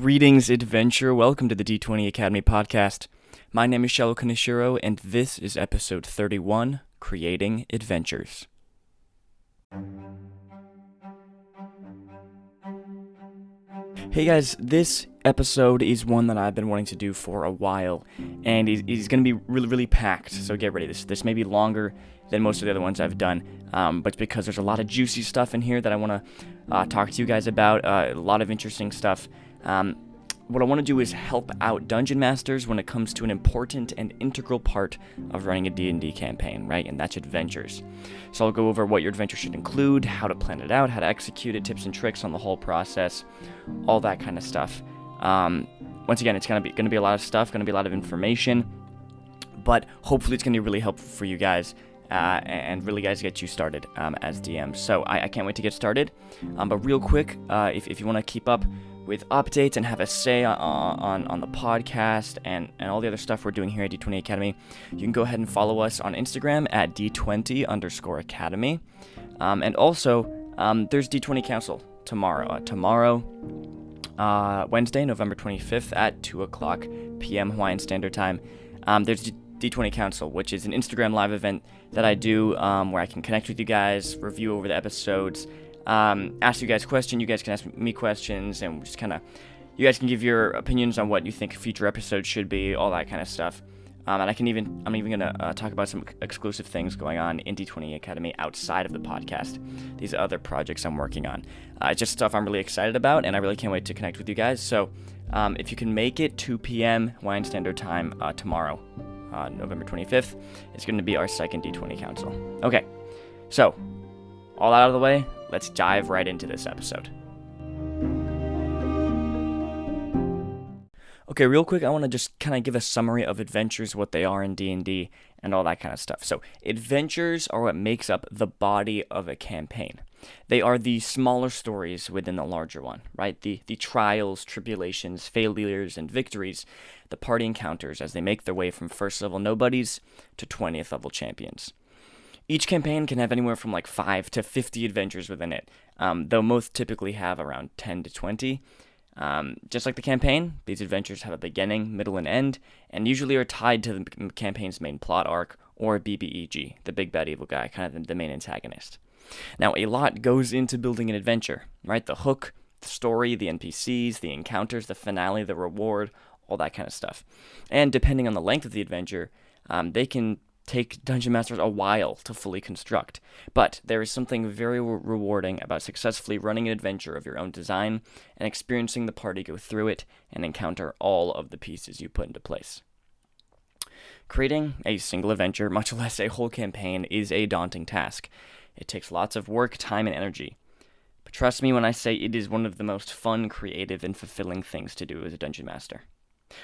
Greetings, adventure. Welcome to the D20 Academy podcast. My name is Shallow Kaneshiro, and this is episode 31, Creating Adventures. Hey guys, this episode is one that I've been wanting to do for a while, and it's going to be really packed, so get ready. This may be longer than most of the other ones I've done, but it's because there's a lot of juicy stuff in here that I want to talk to you guys about, a lot of interesting stuff. What I want to do is help out Dungeon Masters when it comes to an important and integral part of running a D&D campaign, right? And that's adventures. So I'll go over what your adventure should include, how to plan it out, how to execute it, tips and tricks on the whole process, all that kind of stuff. Once again, it's going to be a lot of stuff, going to be a lot of information, but hopefully it's going to be really helpful for you guys. And really, guys, get you started as DMs. So I can't wait to get started. But real quick, if you want to keep up with updates and have a say on the podcast and all the other stuff we're doing here at D20 Academy, you can go ahead and follow us on Instagram at D20_Academy. And also, there's D20 Council tomorrow, Wednesday, November 25th at 2 o'clock p.m. Hawaiian Standard Time. There's D20 Council, which is an Instagram live event that I do where I can connect with you guys, review over the episodes, ask you guys questions, you guys can ask me questions, and just kind of, you guys can give your opinions on what you think future episodes should be, all that kind of stuff. And I'm even going to talk about some exclusive things going on in D20 Academy outside of the podcast. These other projects I'm working on. It's just stuff I'm really excited about, and I really can't wait to connect with you guys. So if you can make it 2 p.m. Hawaiian Standard Time tomorrow, November 25th, it's going to be our second D20 Council. Okay, so all out of the way, let's dive right into this episode. Okay, real quick, I want to just kind of give a summary of adventures, what they are in D&D, and all that kind of stuff. So, adventures are what makes up the body of a campaign. They are the smaller stories within the larger one, right? The trials, tribulations, failures, and victories the party encounters as they make their way from first level nobodies to 20th level champions. Each campaign can have anywhere from like 5 to 50 adventures within it, though most typically have around 10 to 20. Just like the campaign, these adventures have a beginning, middle, and end, and usually are tied to the campaign's main plot arc, or BBEG, the big bad evil guy, kind of the main antagonist. Now, a lot goes into building an adventure, right? The hook, the story, the NPCs, the encounters, the finale, the reward, all that kind of stuff. And depending on the length of the adventure, they can take Dungeon Masters a while to fully construct, but there is something very rewarding about successfully running an adventure of your own design and experiencing the party go through it and encounter all of the pieces you put into place. Creating a single adventure, much less a whole campaign, is a daunting task. It takes lots of work, time, and energy. But trust me when I say it is one of the most fun, creative, and fulfilling things to do as a Dungeon Master.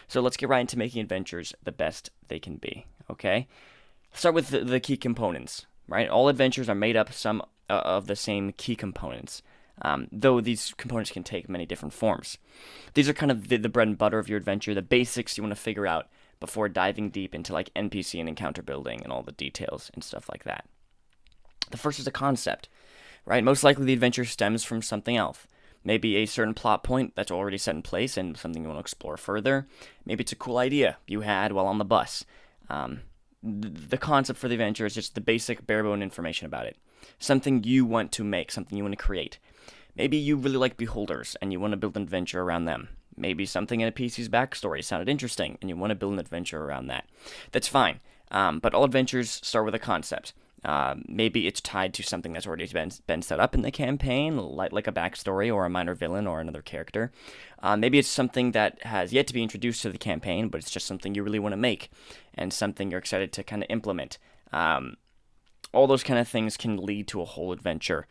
So let's get right into making adventures the best they can be, okay? Start with the key components, right? All adventures are made up some of the same key components, though these components can take many different forms. These are kind of the bread and butter of your adventure, the basics you want to figure out before diving deep into like NPC and encounter building and all the details and stuff like that. The first is a concept, right? Most likely the adventure stems from something else. Maybe a certain plot point that's already set in place and something you want to explore further. Maybe it's a cool idea you had while on the bus. The concept for the adventure is just the basic bare-bone information about it. Something you want to make, something you want to create. Maybe you really like beholders and you want to build an adventure around them. Maybe something in a PC's backstory sounded interesting and you want to build an adventure around that. That's fine, but all adventures start with a concept. Maybe it's tied to something that's already been set up in the campaign, like a backstory or a minor villain or another character. Maybe it's something that has yet to be introduced to the campaign, but it's just something you really want to make and something you're excited to kind of implement. All those kind of things can lead to a whole adventure.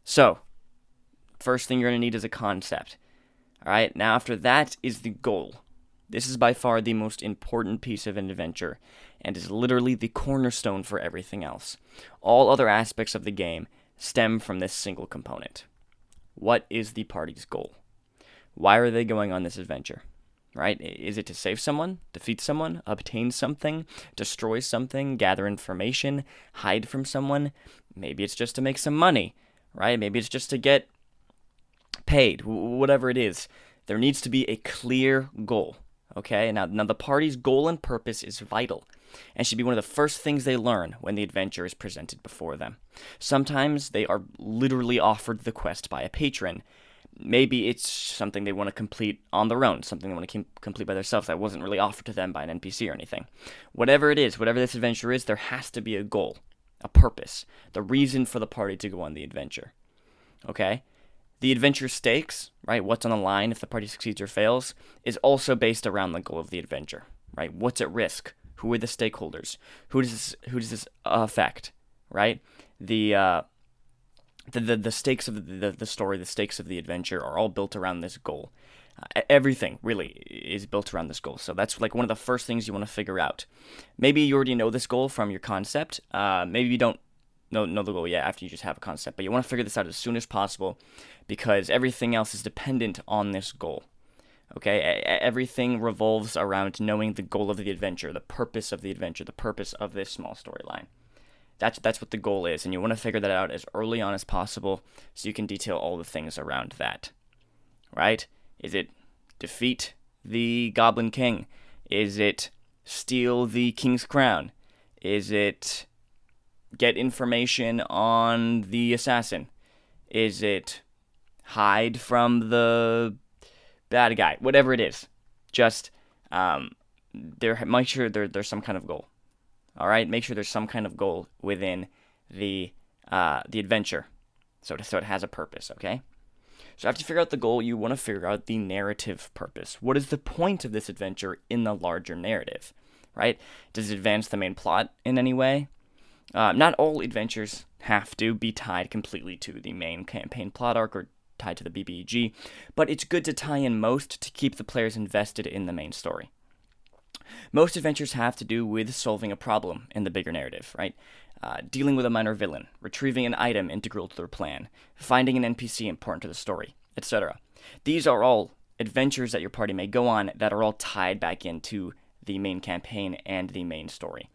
So, first thing you're going to need is a concept. All right, now after that is the goal. This is by far the most important piece of an adventure, and is literally the cornerstone for everything else. All other aspects of the game stem from this single component. What is the party's goal? Why are they going on this adventure? Right? Is it to save someone, defeat someone, obtain something, destroy something, gather information, hide from someone? Maybe it's just to make some money, right? Maybe it's just to get paid, whatever it is. There needs to be a clear goal. Okay, now the party's goal and purpose is vital and should be one of the first things they learn when the adventure is presented before them. Sometimes they are literally offered the quest by a patron. Maybe it's something they want to complete on their own, something they want to complete by themselves that wasn't really offered to them by an NPC or anything. Whatever it is, whatever this adventure is, there has to be a goal, a purpose, the reason for the party to go on the adventure. Okay? The adventure stakes, right, what's on the line if the party succeeds or fails, is also based around the goal of the adventure, right? What's at risk? Who are the stakeholders? Who does this affect, right? The stakes of the story, the stakes of the adventure are all built around this goal. Everything really is built around this goal. So that's like one of the first things you want to figure out. Maybe you already know this goal from your concept. Maybe you don't know the goal yet after you just have a concept, but you want to figure this out as soon as possible because everything else is dependent on this goal. Okay, everything revolves around knowing the goal of the adventure, the purpose of the adventure, the purpose of this small storyline. That's what the goal is, and you want to figure that out as early on as possible so you can detail all the things around that. Right? Is it defeat the Goblin King? Is it steal the King's crown? Is it get information on the assassin? Is it hide from the bad guy? Whatever it is, just make sure there's some kind of goal. All right, make sure there's some kind of goal within the adventure, so it has a purpose. Okay, so after you figure out the goal, you want to figure out the narrative purpose. What is the point of this adventure in the larger narrative? Right? Does it advance the main plot in any way? Not all adventures have to be tied completely to the main campaign plot arc or tied to the BBEG, but it's good to tie in most to keep the players invested in the main story. Most adventures have to do with solving a problem in the bigger narrative, right? Dealing with a minor villain, retrieving an item integral to their plan, finding an NPC important to the story, etc. These are all adventures that your party may go on that are all tied back into the main campaign and the main story.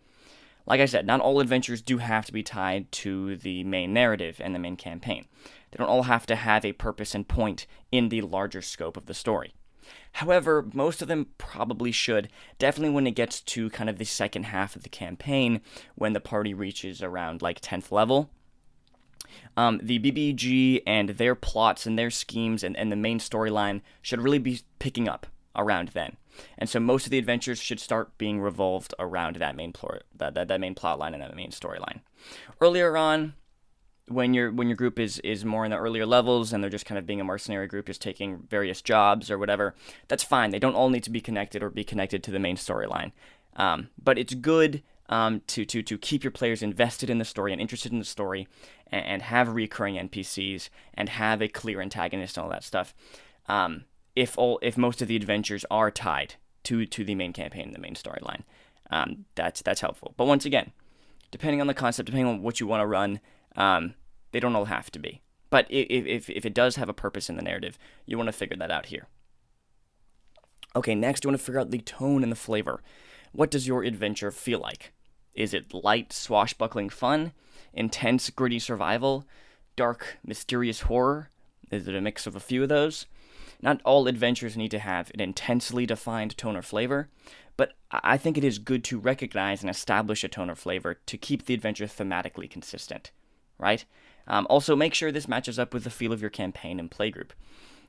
Like I said, not all adventures do have to be tied to the main narrative and the main campaign. They don't all have to have a purpose and point in the larger scope of the story. However, most of them probably should, definitely when it gets to kind of the second half of the campaign, when the party reaches around like 10th level. The BBG and their plots and their schemes and the main storyline should really be picking up around then. And so most of the adventures should start being revolved around that main that main plot line and that main storyline. Earlier on, when your group is more in the earlier levels and they're just kind of being a mercenary group, just taking various jobs or whatever, that's fine. They don't all need to be connected or be connected to the main storyline. But it's good to keep your players invested in the story and interested in the story and have recurring NPCs and have a clear antagonist and all that stuff. If most of the adventures are tied to the main campaign and the main storyline, that's helpful. But once again, depending on the concept, depending on what you want to run, they don't all have to be. But if it does have a purpose in the narrative, you want to figure that out here. Okay, next you want to figure out the tone and the flavor. What does your adventure feel like? Is it light, swashbuckling fun? Intense, gritty survival? Dark, mysterious horror? Is it a mix of a few of those? Not all adventures need to have an intensely defined tone or flavor, but I think it is good to recognize and establish a tone or flavor to keep the adventure thematically consistent, right? Also, make sure this matches up with the feel of your campaign and playgroup,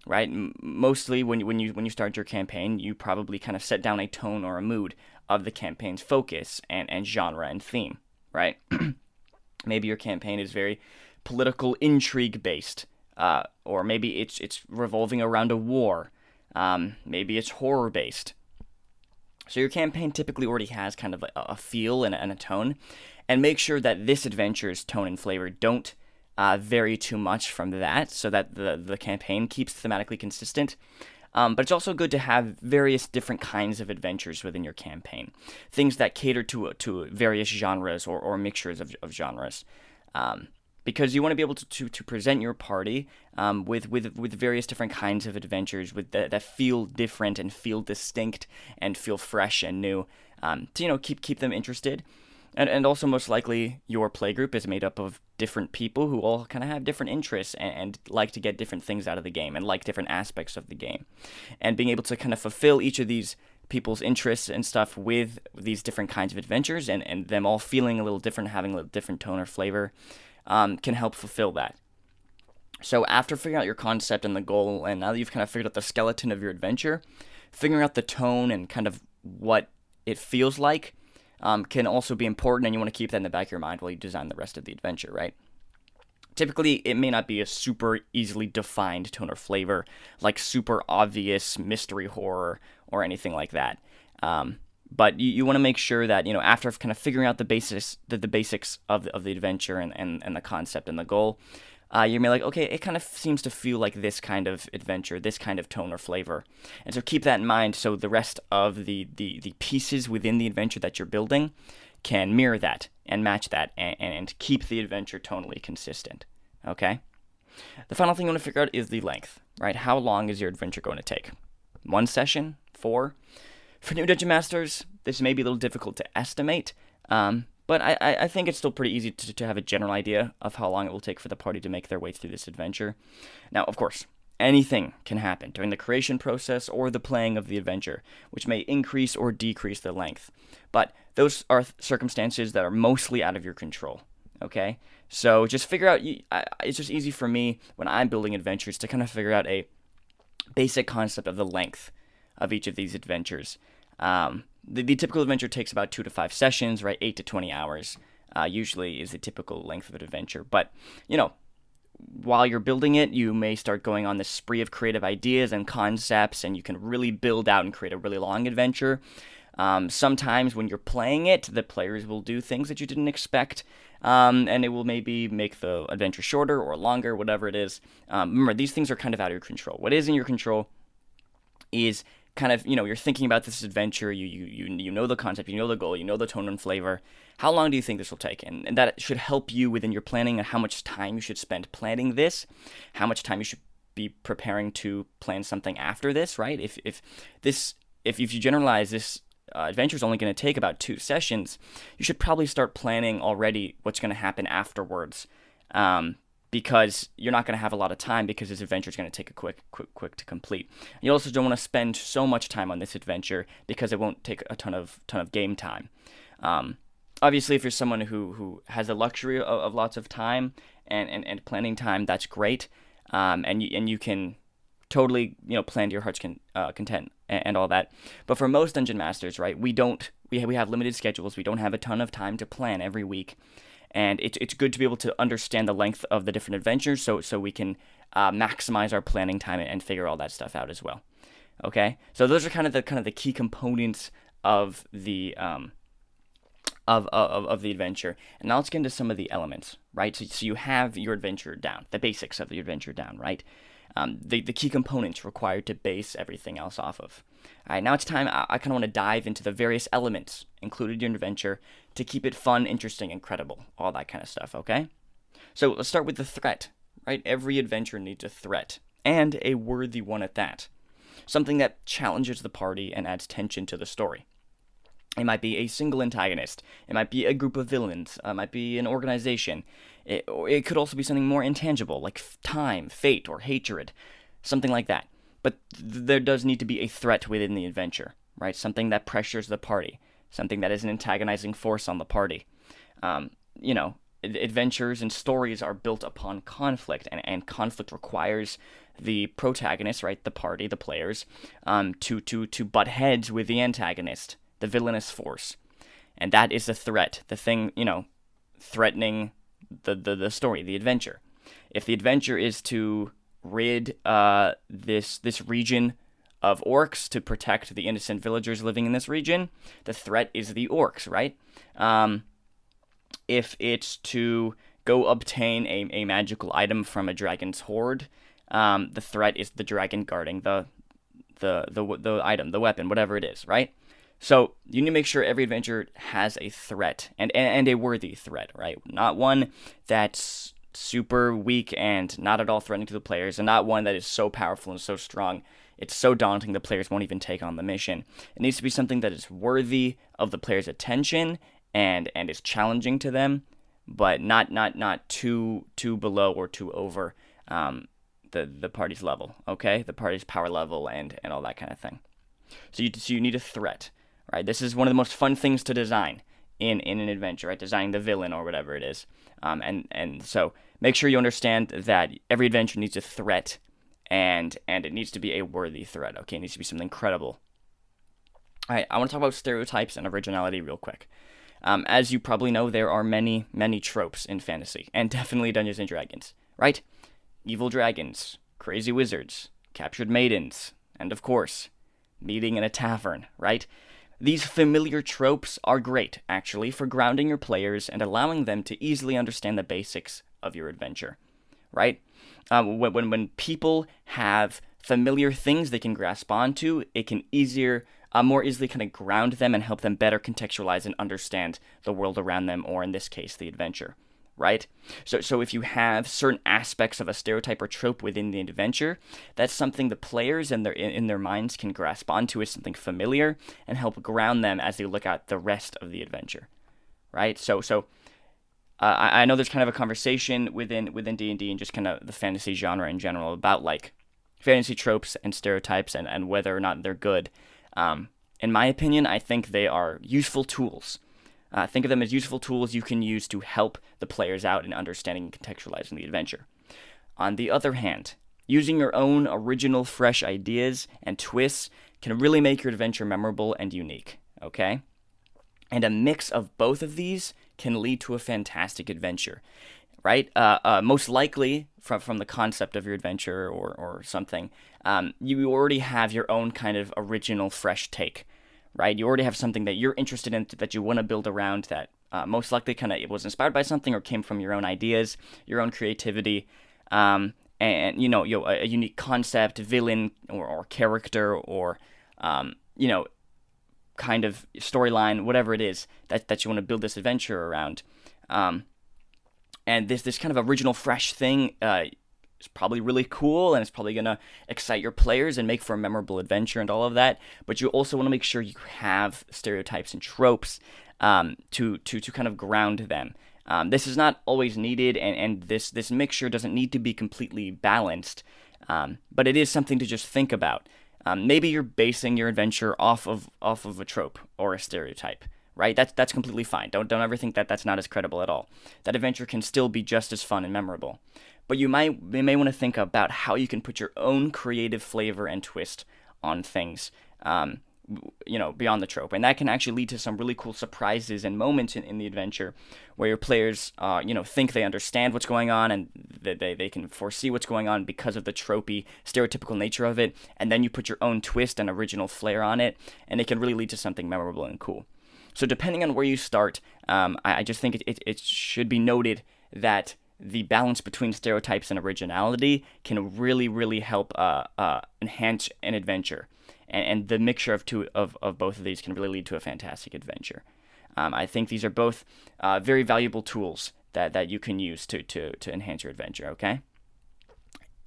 right? Mostly, when you start your campaign, you probably kind of set down a tone or a mood of the campaign's focus and genre and theme, right? Maybe your campaign is very political intrigue based. Or maybe it's revolving around a war. Maybe it's horror based. So your campaign typically already has kind of a feel and a tone, and make sure that this adventure's tone and flavor don't vary too much from that, so that the campaign keeps thematically consistent. But it's also good to have various different kinds of adventures within your campaign, things that cater to various genres or mixtures of genres. Because you want to be able to present your party with various different kinds of adventures that feel different and feel distinct and feel fresh and new, to keep them interested. And also, most likely, your playgroup is made up of different people who all kind of have different interests and like to get different things out of the game and like different aspects of the game. And being able to kind of fulfill each of these people's interests and stuff with these different kinds of adventures and them all feeling a little different, having a little different tone or flavor, can help fulfill that. So after figuring out your concept and the goal, and now that you've kind of figured out the skeleton of your adventure, figuring out the tone and kind of what it feels like can also be important, and you want to keep that in the back of your mind while you design the rest of the adventure, right? Typically, it may not be a super easily defined tone or flavor, like super obvious mystery horror or anything like that. But you want to make sure that, after kind of figuring out the basics of the adventure and the concept and the goal, you're like, okay, it kind of seems to feel like this kind of adventure, this kind of tone or flavor. And so keep that in mind so the rest of the pieces within the adventure that you're building can mirror that and match that and keep the adventure tonally consistent, okay? The final thing you want to figure out is the length, right? How long is your adventure going to take? 1 session? 4? For new Dungeon Masters, this may be a little difficult to estimate, but I think it's still pretty easy to have a general idea of how long it will take for the party to make their way through this adventure. Now, of course, anything can happen during the creation process or the playing of the adventure, which may increase or decrease the length. But those are circumstances that are mostly out of your control, okay? So just figure out, it's just easy for me when I'm building adventures to kind of figure out a basic concept of the length of each of these adventures. The typical adventure takes about 2 to 5 sessions, right? 8 to 20 hours usually is the typical length of an adventure. But, while you're building it, you may start going on this spree of creative ideas and concepts, and you can really build out and create a really long adventure. Sometimes when you're playing it, the players will do things that you didn't expect, and it will maybe make the adventure shorter or longer, whatever it is. Remember, these things are kind of out of your control. What is in your control is kind of, you're thinking about this adventure, you know the concept, you know the goal, you know the tone and flavor. How long do you think this will take? And that should help you within your planning and how much time you should spend planning this, how much time you should be preparing to plan something after this, right? If you generalize this adventure is only going to take about 2 sessions, you should probably start planning already what's going to happen afterwards. Because you're not going to have a lot of time because this adventure is going to take a quick to complete. You also don't want to spend so much time on this adventure because it won't take a ton of game time. Obviously, if you're someone who has the luxury of lots of time and planning time, that's great. And you can totally plan to your heart's content and all that. But for most dungeon masters, right, we have limited schedules. We don't have a ton of time to plan every week. And it's good to be able to understand the length of the different adventures so we can maximize our planning time and figure all that stuff out as well. Okay? So those are kind of the key components of the of the adventure. And now let's get into some of the elements, right? So you have your adventure down, the basics of the adventure down, right? The key components required to base everything else off of. All right, now it's time. I kind of want to dive into the various elements included in your adventure to keep it fun, interesting, and credible. All that kind of stuff, okay? So let's start with the threat, right? Every adventure needs a threat, and a worthy one at that. Something that challenges the party and adds tension to the story. It might be a single antagonist. It might be a group of villains. It might be an organization. It could also be something more intangible, like time, fate, or hatred. Something like that. But there does need to be a threat within the adventure, right? Something that pressures the party. Something that is an antagonizing force on the party. Adventures and stories are built upon conflict, and conflict requires the protagonist, right, the party, the players, to butt heads with the antagonist, the villainous force. And that is the threat, the thing, threatening the story, the adventure. If the adventure is to rid this region of orcs to protect the innocent villagers living in this region, the threat is the orcs, right? If it's to go obtain a magical item from a dragon's hoard, the threat is the dragon guarding the item, the weapon, whatever it is, right? So you need to make sure every adventure has a threat, and a worthy threat, right? Not one that's super weak and not at all threatening to the players, and not one that is so powerful and so strong it's so daunting the players won't even take on the mission. It needs to be something that is worthy of the players' attention and is challenging to them, but not too below or too over the party's level, okay? The party's power level and all that kind of thing. So you need a threat, right? This is one of the most fun things to design in an adventure, right? Designing the villain or whatever it is. And so make sure you understand that every adventure needs a threat, and it needs to be a worthy threat, okay? It needs to be something credible. All right, I want to talk about stereotypes and originality real quick. As you probably know, there are many tropes in fantasy, and definitely Dungeons and Dragons, right? Evil dragons, crazy wizards, captured maidens, and of course, meeting in a tavern, right? These familiar tropes are great, actually, for grounding your players and allowing them to easily understand the basics of your adventure, right? When people have familiar things they can grasp onto, it can more easily kind of ground them and help them better contextualize and understand the world around them, or in this case, the adventure, right? So if you have certain aspects of a stereotype or trope within the adventure, that's something the players in their minds can grasp onto as something familiar and help ground them as they look at the rest of the adventure, right? So I know there's kind of a conversation within D&D and just kind of the fantasy genre in general about like fantasy tropes and stereotypes and whether or not they're good. In my opinion, I think they are useful tools. Think of them as useful tools you can use to help the players out in understanding and contextualizing the adventure. On the other hand, using your own original, fresh ideas and twists can really make your adventure memorable and unique, okay? And a mix of both of these can lead to a fantastic adventure, right? Most likely, from the concept of your adventure or something, you already have your own kind of original, fresh take, right? You already have something that you're interested in, that you want to build around, that most likely kind of was inspired by something or came from your own ideas, your own creativity, and a unique concept, villain or character, or kind of storyline, whatever it is that you want to build this adventure around. And this kind of original, fresh thing is probably really cool, and it's probably going to excite your players and make for a memorable adventure and all of that. But you also want to make sure you have stereotypes and tropes to kind of ground them. This is not always needed, and this mixture doesn't need to be completely balanced, but it is something to just think about. Maybe you're basing your adventure off of a trope or a stereotype, right? That's completely fine. Don't ever think that that's not as credible at all. That adventure can still be just as fun and memorable. But you may want to think about how you can put your own creative flavor and twist on things, beyond the trope. And that can actually lead to some really cool surprises and moments in the adventure where your players, think they understand what's going on, and they can foresee what's going on because of the tropey, stereotypical nature of it. And then you put your own twist and original flair on it, and it can really lead to something memorable and cool. So depending on where you start, I just think it should be noted that the balance between stereotypes and originality can really, really help enhance an adventure. And the mixture of both of these can really lead to a fantastic adventure. I think these are both very valuable tools that you can use to enhance your adventure, okay?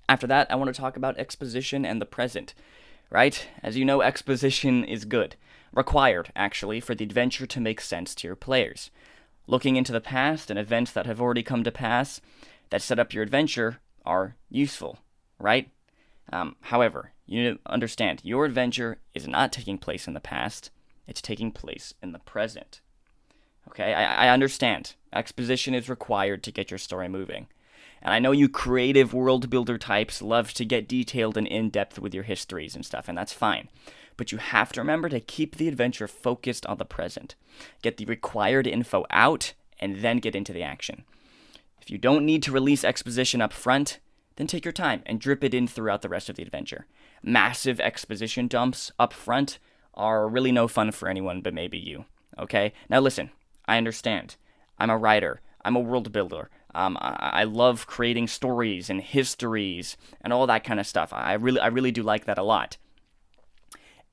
After that, I want to talk about exposition and the present, right? As you know, exposition is good. Required, actually, for the adventure to make sense to your players. Looking into the past and events that have already come to pass that set up your adventure are useful, right? However, you need to understand, your adventure is not taking place in the past, it's taking place in the present. Okay, I understand. Exposition is required to get your story moving. And I know you creative world builder types love to get detailed and in-depth with your histories and stuff, and that's fine. But you have to remember to keep the adventure focused on the present. Get the required info out, and then get into the action. If you don't need to release exposition up front, then take your time and drip it in throughout the rest of the adventure. Massive exposition dumps up front are really no fun for anyone but maybe you. Okay? Now listen, I understand. I'm a writer. I'm a world builder. I love creating stories and histories and all that kind of stuff. I really do like that a lot.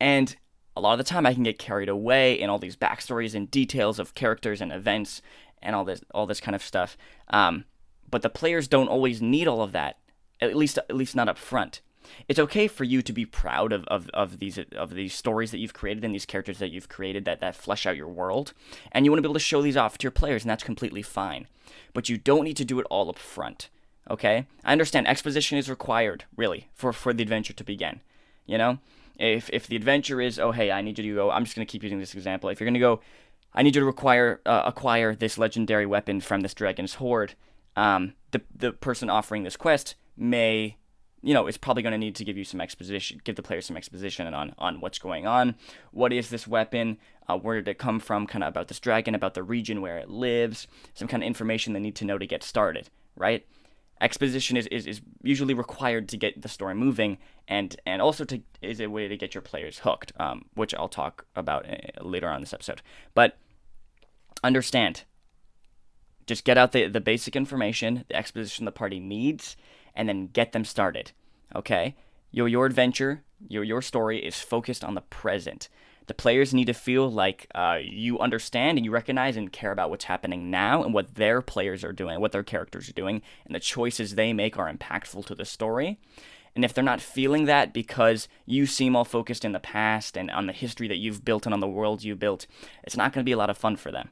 And a lot of the time I can get carried away in all these backstories and details of characters and events and all this kind of stuff. But the players don't always need all of that, at least not up front. It's okay for you to be proud of these stories that you've created and these characters that you've created that flesh out your world, and you want to be able to show these off to your players, and that's completely fine. But you don't need to do it all up front. Okay? I understand exposition is required, really, for the adventure to begin. You know? If the adventure is, oh hey, I need you to go, I'm just gonna keep using this example. If you're gonna go, I need you to acquire this legendary weapon from this dragon's horde, the person offering this quest may, is probably going to need to give you some exposition, give the player some exposition on what's going on. What is this weapon? Where did it come from? Kind of about this dragon, about the region where it lives, some kind of information they need to know to get started, right? Exposition is usually required to get the story moving, and also is a way to get your players hooked, which I'll talk about later on in this episode. But understand, just get out the basic information, the exposition the party needs, and then get them started. Okay? Your adventure, your story is focused on the present. The players need to feel like you understand and you recognize and care about what's happening now and what their players are doing, what their characters are doing, and the choices they make are impactful to the story. And if they're not feeling that because you seem all focused in the past and on the history that you've built and on the world you built, it's not going to be a lot of fun for them.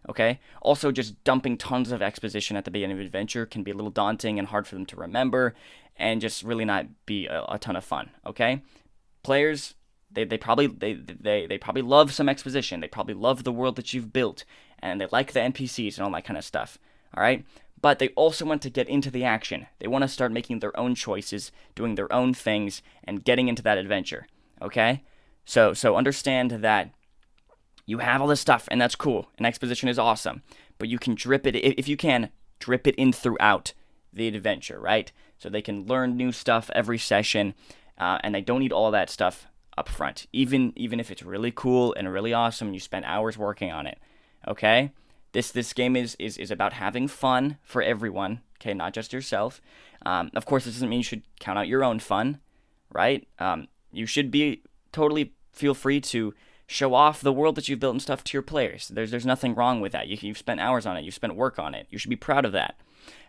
Okay? Also, just dumping tons of exposition at the beginning of an adventure can be a little daunting and hard for them to remember and just really not be a ton of fun. Okay? Players, they probably love some exposition. They probably love the world that you've built, and they like the NPCs and all that kind of stuff. All right? But they also want to get into the action. They want to start making their own choices, doing their own things, and getting into that adventure. Okay? So understand that you have all this stuff, and that's cool, and exposition is awesome, but you can drip it, if you can, drip it in throughout the adventure, right? So they can learn new stuff every session, and they don't need all that stuff up front, even if it's really cool and really awesome, and you spend hours working on it, okay? This game is about having fun for everyone, okay, not just yourself. Of course, this doesn't mean you should count out your own fun, right? You should be totally feel free to show off the world that you've built and stuff to your players. There's nothing wrong with that. You've spent hours on it. You've spent work on it. You should be proud of that.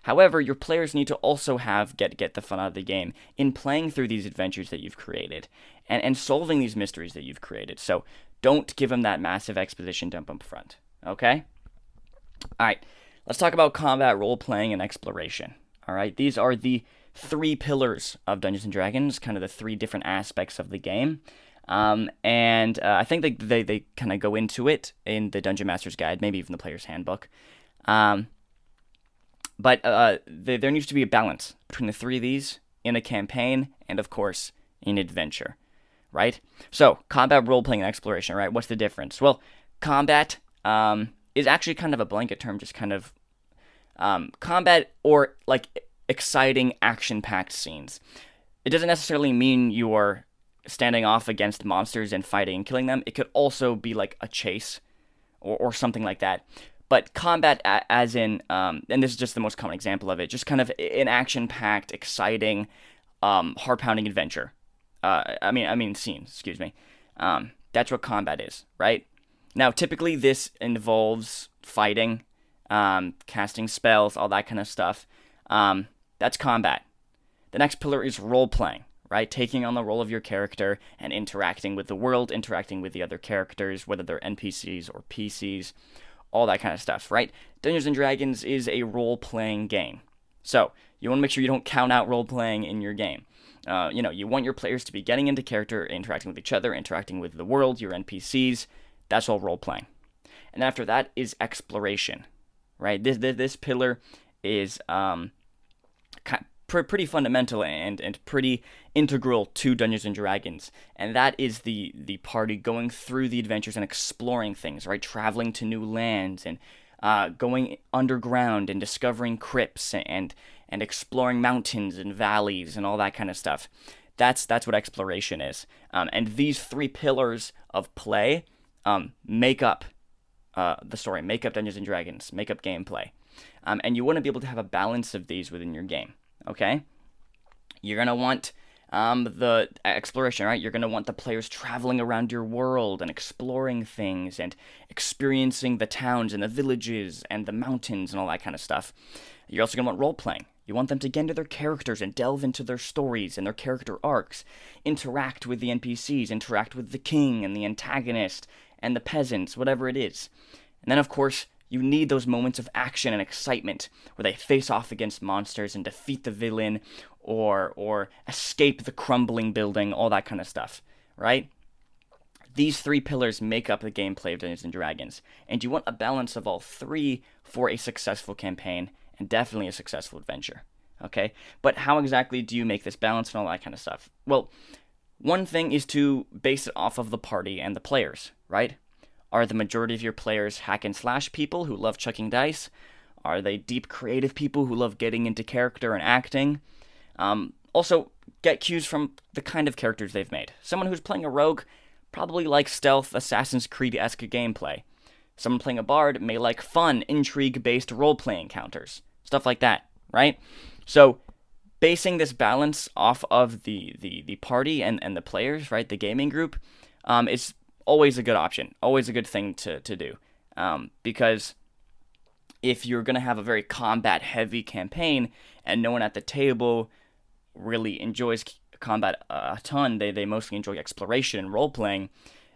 However, your players need to also get the fun out of the game in playing through these adventures that you've created and solving these mysteries that you've created. So don't give them that massive exposition dump up front. Okay? All right. Let's talk about combat, role-playing, and exploration. All right? These are the 3 pillars of Dungeons & Dragons, kind of the 3 different aspects of the game. I think they kind of go into it in the Dungeon Master's Guide, maybe even the Player's Handbook. But there needs to be a balance between the 3 of these in a campaign and, of course, in adventure, right? So, combat, role-playing, and exploration, right? What's the difference? Well, combat is actually kind of a blanket term, just kind of combat or, like, exciting, action-packed scenes. It doesn't necessarily mean you're standing off against monsters and fighting and killing them. It could also be like a chase or something like that. But combat as in, and this is just the most common example of it, just kind of an action-packed, exciting, heart-pounding adventure. Scene, excuse me. That's what combat is, right? Now, typically this involves fighting, casting spells, all that kind of stuff. That's combat. The next pillar is role-playing. Right, taking on the role of your character and interacting with the world, interacting with the other characters, whether they're NPCs or PCs, all that kind of stuff, right? Dungeons & Dragons is a role-playing game. So, you want to make sure you don't count out role-playing in your game. You want your players to be getting into character, interacting with each other, interacting with the world, your NPCs. That's all role-playing. And after that is exploration, right? This pillar is pretty fundamental and pretty integral to Dungeons & Dragons, and that is the party going through the adventures and exploring things, right? Traveling to new lands and going underground and discovering crypts and exploring mountains and valleys and all that kind of stuff. That's what exploration is. And these 3 pillars of play make up the story, make up Dungeons & Dragons, make up gameplay. And you want to be able to have a balance of these within your game. Okay? You're going to want the exploration, right? You're going to want the players traveling around your world and exploring things and experiencing the towns and the villages and the mountains and all that kind of stuff. You're also going to want role-playing. You want them to get into their characters and delve into their stories and their character arcs, interact with the NPCs, interact with the king and the antagonist and the peasants, whatever it is. And then, of course, you need those moments of action and excitement where they face off against monsters and defeat the villain or escape the crumbling building, all that kind of stuff, right? These three pillars make up the gameplay of Dungeons & Dragons, and you want a balance of all three for a successful campaign and definitely a successful adventure, okay? But how exactly do you make this balance and all that kind of stuff? Well, one thing is to base it off of the party and the players, right? Are the majority of your players hack and slash people who love chucking dice? Are they deep creative people who love getting into character and acting? Also, get cues from the kind of characters they've made. Someone who's playing a rogue probably likes stealth, Assassin's Creed-esque gameplay. Someone playing a bard may like fun, intrigue-based role-playing encounters. Stuff like that, right? So, basing this balance off of the party and the players, right, the gaming group, is always a good option, always a good thing to do. Because if you're going to have a very combat-heavy campaign and no one at the table really enjoys combat a ton, they mostly enjoy exploration and role-playing,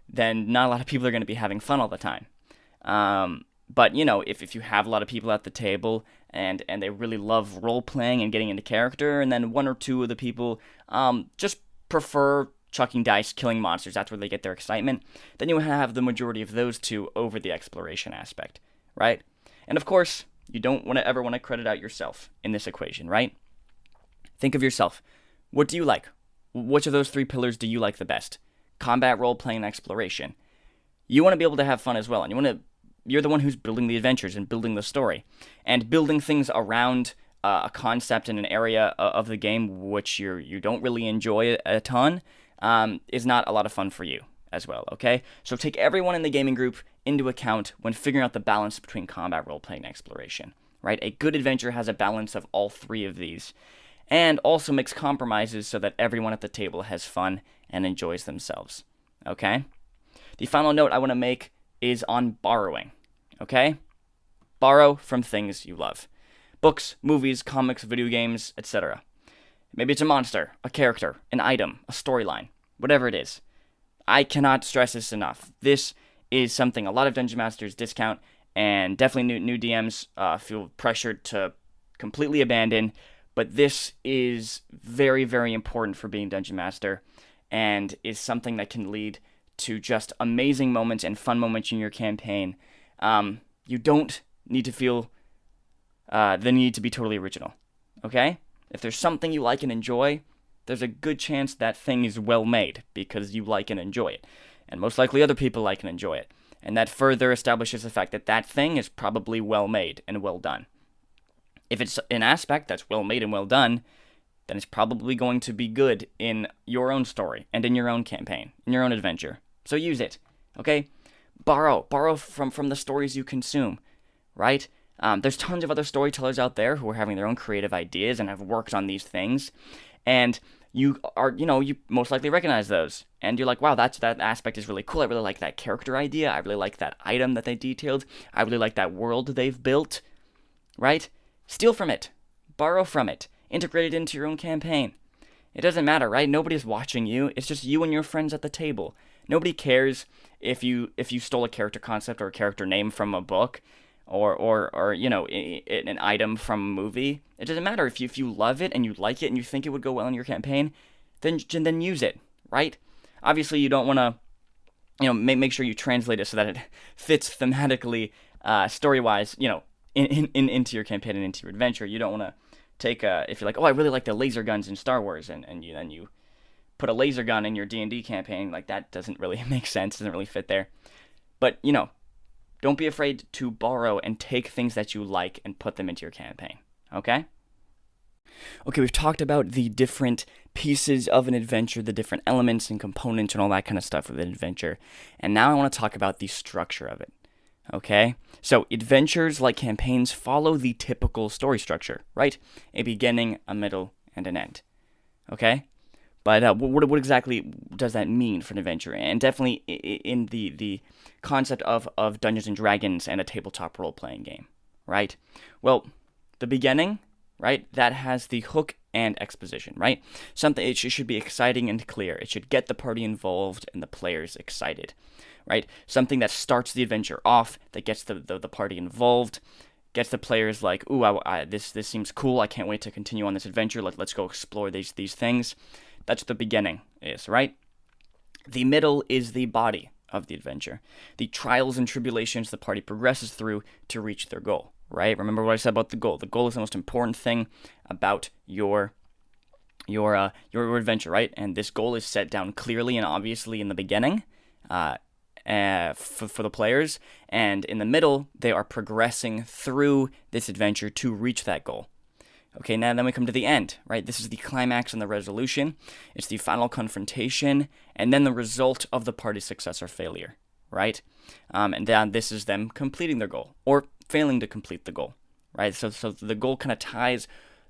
then not a lot of people are going to be having fun all the time. But, you know, if you have a lot of people at the table and they really love role-playing and getting into character, and then one or two of the people just prefer chucking dice, killing monsters, that's where they get their excitement, then you have the majority of those two over the exploration aspect, right? And of course, you don't ever want to credit out yourself in this equation, right? Think of yourself. What do you like? Which of those three pillars do you like the best? Combat, role-playing, and exploration. You want to be able to have fun as well, and you're the one who's building the adventures and building the story. And building things around a concept in an area of the game which you don't really enjoy a ton is not a lot of fun for you as well, okay? So take everyone in the gaming group into account when figuring out the balance between combat, role-playing, and exploration, right? A good adventure has a balance of all three of these, and also makes compromises so that everyone at the table has fun and enjoys themselves, okay? The final note I want to make is on borrowing, okay? Borrow from things you love. Books, movies, comics, video games, etc. Maybe it's a monster, a character, an item, a storyline, whatever it is. I cannot stress this enough. This is something a lot of Dungeon Masters discount, and definitely new DMs feel pressured to completely abandon, but this is very, very important for being Dungeon Master, and is something that can lead to just amazing moments and fun moments in your campaign. You don't need to feel the need to be totally original, okay? If there's something you like and enjoy, there's a good chance that thing is well made because you like and enjoy it. And most likely other people like and enjoy it. And that further establishes the fact that that thing is probably well made and well done. If it's an aspect that's well made and well done, then it's probably going to be good in your own story and in your own campaign, in your own adventure. So use it, okay? Borrow from the stories you consume, right? There's tons of other storytellers out there who are having their own creative ideas and have worked on these things, and you most likely recognize those, and you're like, wow, that aspect is really cool. I really like that character idea. I really like that item that they detailed. I really like that world they've built, right? Steal from it, borrow from it, integrate it into your own campaign. It doesn't matter, right? Nobody's watching you. It's just you and your friends at the table. Nobody cares if you stole a character concept or a character name from a book, or you know, an item from a movie. It doesn't matter if you love it and you like it and you think it would go well in your campaign, then use it, right? Obviously, you don't want to, you know, make sure you translate it so that it fits thematically, story-wise, you know, into your campaign and into your adventure. You don't want to take if you're like, oh, I really like the laser guns in Star Wars, and you put a laser gun in your D&D campaign, like that doesn't really make sense, doesn't really fit there. But, you know, don't be afraid to borrow and take things that you like and put them into your campaign, okay? Okay, we've talked about the different pieces of an adventure, the different elements and components and all that kind of stuff with an adventure. And now I want to talk about the structure of it, okay? So adventures, like campaigns, follow the typical story structure, right? A beginning, a middle, and an end, okay? But what exactly does that mean for an adventure? And definitely in the concept of Dungeons & Dragons and a tabletop role-playing game, right? Well, the beginning right? That has the hook and exposition, right? Something it should be exciting and clear. It should get the party involved and the players excited, right? Something that starts the adventure off, that gets the party involved, gets the players like, ooh, this seems cool. I can't wait to continue on this adventure. Let's go explore these things. That's what the beginning is, right? The middle is the body of the adventure, the trials and tribulations the party progresses through to reach their goal, right? Remember what I said about the goal. The goal is the most important thing about your adventure, right? And this goal is set down clearly and obviously in the beginning for the players, and in the middle, they are progressing through this adventure to reach that goal. Okay, now then we come to the end, right? This is the climax and the resolution. It's the final confrontation, and then the result of the party's success or failure, right? And then this is them completing their goal, or failing to complete the goal, right? So the goal kind of ties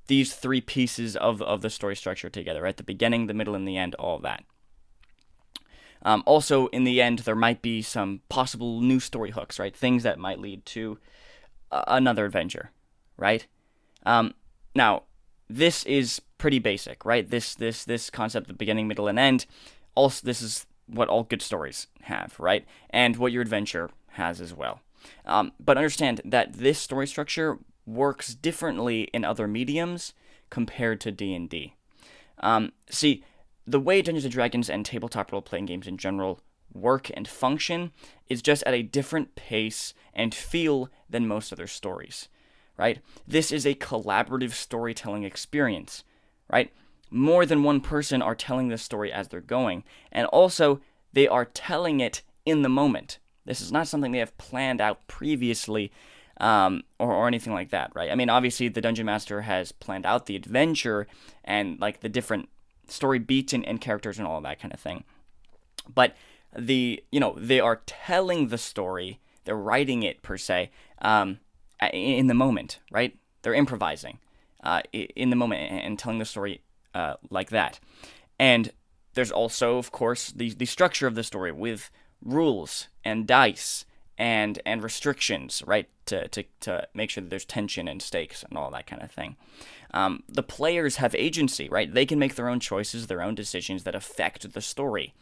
these three pieces of the story structure together, right? The beginning, the middle, and the end, all of that. Also, in the end, there might be some possible new story hooks, right? Things that might lead to another adventure, right? Now, this is pretty basic, right? This concept of beginning, middle, and end. Also, this is what all good stories have, right? And what your adventure has as well. But understand that this story structure works differently in other mediums compared to D&D. See, the way Dungeons & Dragons and tabletop role-playing games in general work and function is just at a different pace and feel than most other stories, right? This is a collaborative storytelling experience, right? More than one person are telling this story as they're going, and also they are telling it in the moment. This is not something they have planned out previously or anything like that, right? I mean, obviously the Dungeon Master has planned out the adventure and like the different story beats and characters and all that kind of thing. But they are telling the story, they're writing it per se, in the moment, right? They're improvising in the moment and telling the story like that. And there's also, of course, the structure of the story with rules and dice and restrictions, right? To make sure that there's tension and stakes and all that kind of thing. The players have agency, right? They can make their own choices, their own decisions that affect the story.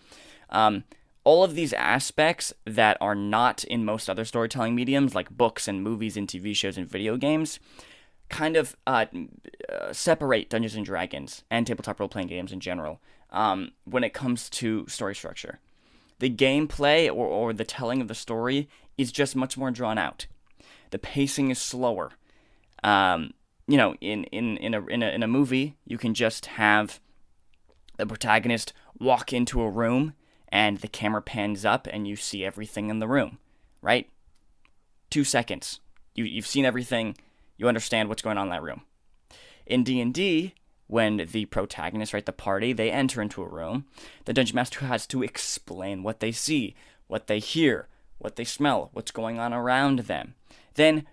All of these aspects that are not in most other storytelling mediums, like books and movies and TV shows and video games, kind of separate Dungeons & Dragons and tabletop role-playing games in general when it comes to story structure. The gameplay or the telling of the story is just much more drawn out. The pacing is slower. In a movie, you can just have the protagonist walk into a room and the camera pans up and you see everything in the room, right? 2 seconds. You've seen everything. You understand what's going on in that room. In D&D, when the protagonist, right, the party, they enter into a room, the Dungeon Master has to explain what they see, what they hear, what they smell, what's going on around them. Then,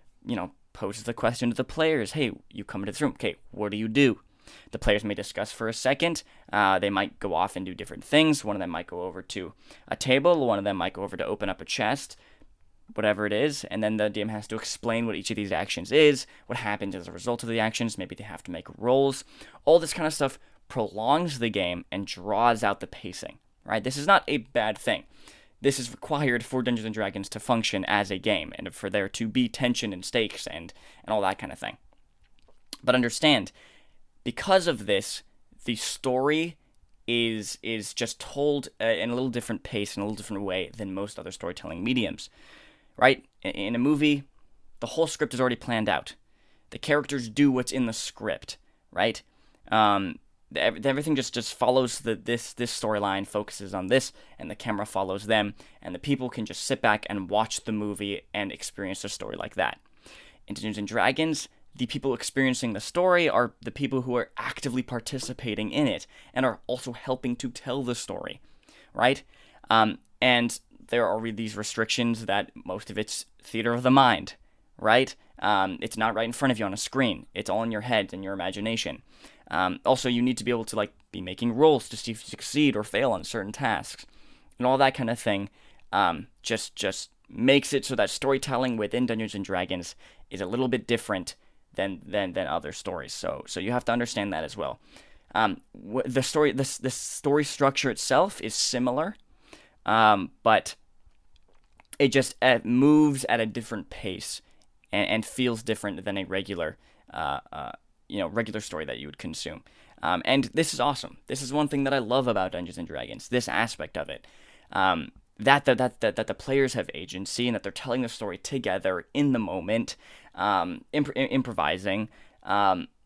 poses the question to the players, hey, you come into this room, okay, what do you do? The players may discuss for a second. They might go off and do different things. One of them might go over to a table. One of them might go over to open up a chest, whatever it is. And then the DM has to explain what each of these actions is, what happens as a result of the actions. Maybe they have to make rolls. All this kind of stuff prolongs the game and draws out the pacing, right? This is not a bad thing. This is required for Dungeons & Dragons to function as a game and for there to be tension and stakes and all that kind of thing. But understand, because of this, the story is just told in a little different pace, in a little different way than most other storytelling mediums, right? In a movie, the whole script is already planned out. The characters do what's in the script, right? Everything just follows this storyline, focuses on this, and the camera follows them, and the people can just sit back and watch the movie and experience the story like that. In Dungeons & Dragons, the people experiencing the story are the people who are actively participating in it and are also helping to tell the story, right? And there are these restrictions that most of it's theater of the mind, right? It's not right in front of you on a screen. It's all in your head and your imagination. Also, you need to be able to be making rolls to see if you succeed or fail on certain tasks, and all that kind of thing. Just makes it so that storytelling within Dungeons & Dragons is a little bit different than other stories. So you have to understand that as well. The story structure itself is similar, but it just moves at a different pace and feels different than a regular regular story that you would consume. And this is awesome. This is one thing that I love about Dungeons and Dragons. This aspect of it. That the players have agency and that they're telling the story together in the moment, improvising.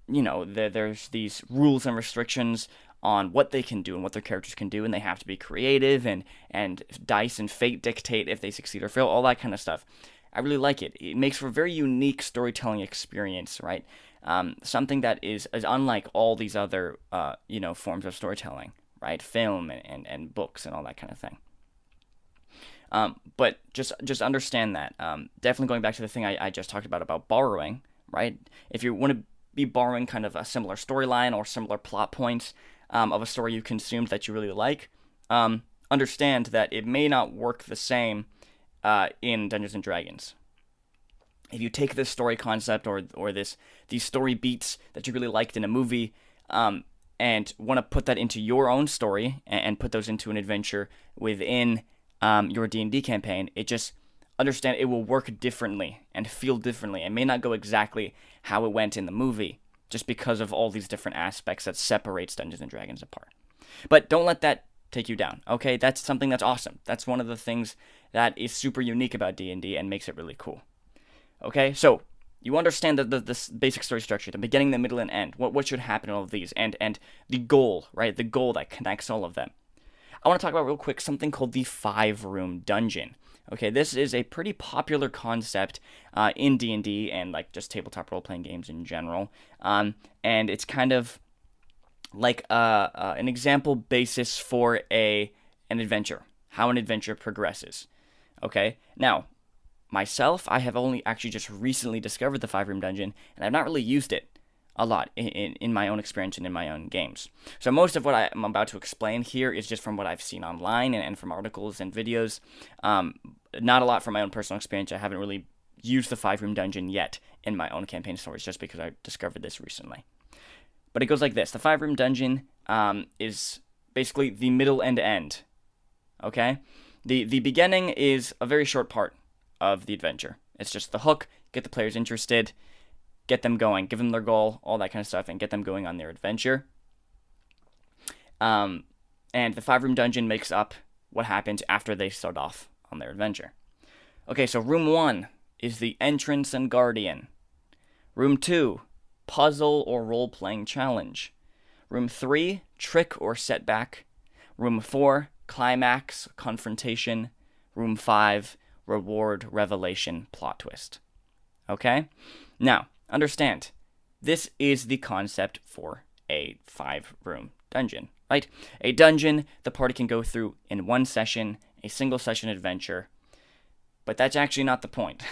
There's these rules and restrictions on what they can do and what their characters can do, and they have to be creative, and dice and fate dictate if they succeed or fail, all that kind of stuff. I really like it. It makes for a very unique storytelling experience, right? Something that is unlike all these other forms of storytelling, right? Film and books and all that kind of thing. But just understand that. Definitely going back to the thing I just talked about borrowing, right? If you want to be borrowing kind of a similar storyline or similar plot points of a story you consumed that you really like, understand that it may not work the same in Dungeons and Dragons. If you take this story concept or these story beats that you really liked in a movie, and want to put that into your own story and put those into an adventure within your D&D campaign, understand it will work differently and feel differently. It may not go exactly how it went in the movie, just because of all these different aspects that separates Dungeons and Dragons apart. But don't let that take you down, okay? That's something that's awesome. That's one of the things that is super unique about D&D and makes it really cool. Okay, so you understand the basic story structure, the beginning, the middle, and end. What should happen in all of these, and the goal, right? The goal that connects all of them. I want to talk about real quick something called the 5-room dungeon. Okay, this is a pretty popular concept in D&D and like just tabletop role-playing games in general. And it's kind of like an example basis for an adventure, how an adventure progresses. Okay, now, myself, I have only actually just recently discovered the 5-room dungeon, and I've not really used it a lot in my own experience and in my own games. So most of what I'm about to explain here is just from what I've seen online and from articles and videos. Not a lot from my own personal experience. I haven't really used the 5-room dungeon yet in my own campaign stories, just because I discovered this recently. But it goes like this. The 5-room dungeon is basically the middle and end. Okay? The beginning is a very short part of the adventure. It's just the hook, get the players interested, get them going, give them their goal, all that kind of stuff, and get them going on their adventure. And the 5-room dungeon makes up what happens after they start off on their adventure. Okay, so room 1 is the entrance and guardian. Room 2, puzzle or role-playing challenge. Room 3, trick or setback. Room 4, climax, confrontation. Room 5, reward, revelation, plot twist. Okay? Now, understand, this is the concept for a 5-room dungeon, right? A dungeon the party can go through in one session, a single session adventure. But that's actually not the point.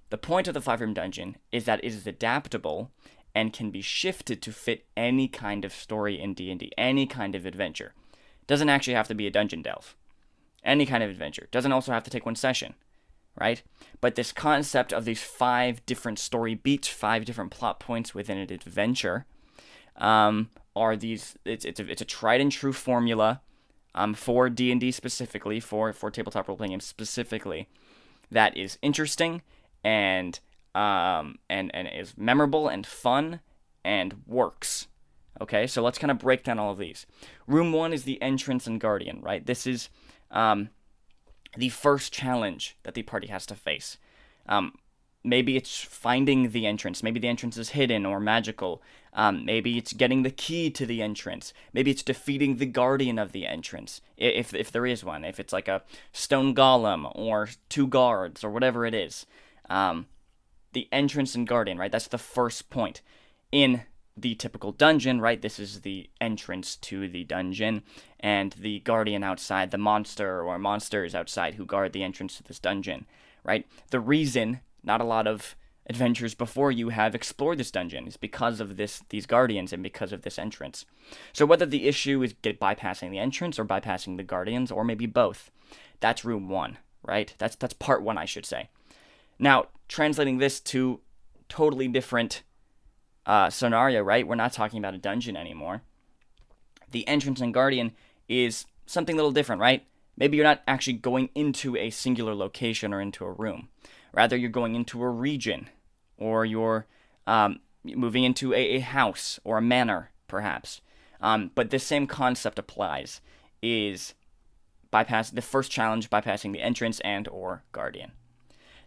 The point of the 5-room dungeon is that it is adaptable and can be shifted to fit any kind of story in D&D, any kind of adventure. Doesn't actually have to be a dungeon delve. Any kind of adventure. Doesn't also have to take one session, right? But this concept of these 5 different story beats, 5 different plot points within an adventure, are these. It's a tried and true formula, for D&D specifically, for tabletop role playing games specifically, that is interesting and is memorable and fun and works. Okay, so let's kind of break down all of these. Room 1 is the entrance and guardian, right? This is the first challenge that the party has to face. Maybe it's finding the entrance. Maybe the entrance is hidden or magical. Maybe it's getting the key to the entrance. Maybe it's defeating the guardian of the entrance, if there is one. If it's like a stone golem or 2 guards or whatever it is. The entrance and guardian, right? That's the first point. In the typical dungeon, right? This is the entrance to the dungeon, and the guardian outside, the monster or monsters outside who guard the entrance to this dungeon, right? The reason not a lot of adventures before you have explored this dungeon is because of these guardians and because of this entrance. So whether the issue is bypassing the entrance or bypassing the guardians, or maybe both, that's room 1, right? That's part 1, I should say. Now, translating this to totally different scenario, right? We're not talking about a dungeon anymore. The entrance and guardian is something a little different, right? Maybe you're not actually going into a singular location or into a room. Rather, you're going into a region, or you're moving into a house or a manor, perhaps. But this same concept applies, is bypass the first challenge, bypassing the entrance and or guardian.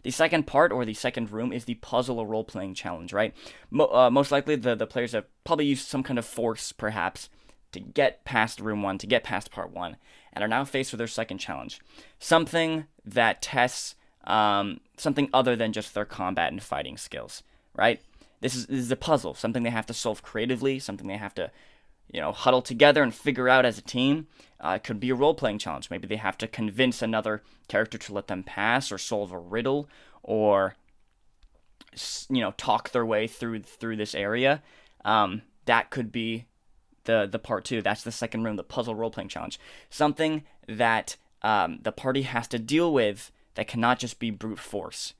The second part, or the second room, is the puzzle or role-playing challenge, right? Most likely, the players have probably used some kind of force, perhaps, to get past room 1, to get past part 1, and are now faced with their second challenge. Something that tests something other than just their combat and fighting skills, right? This is a puzzle, something they have to solve creatively, something they have to, huddle together and figure out as a team. It could be a role-playing challenge. Maybe they have to convince another character to let them pass, or solve a riddle, or talk their way through this area. That could be the part 2. That's the second room, the puzzle role-playing challenge. Something that the party has to deal with that cannot just be brute force.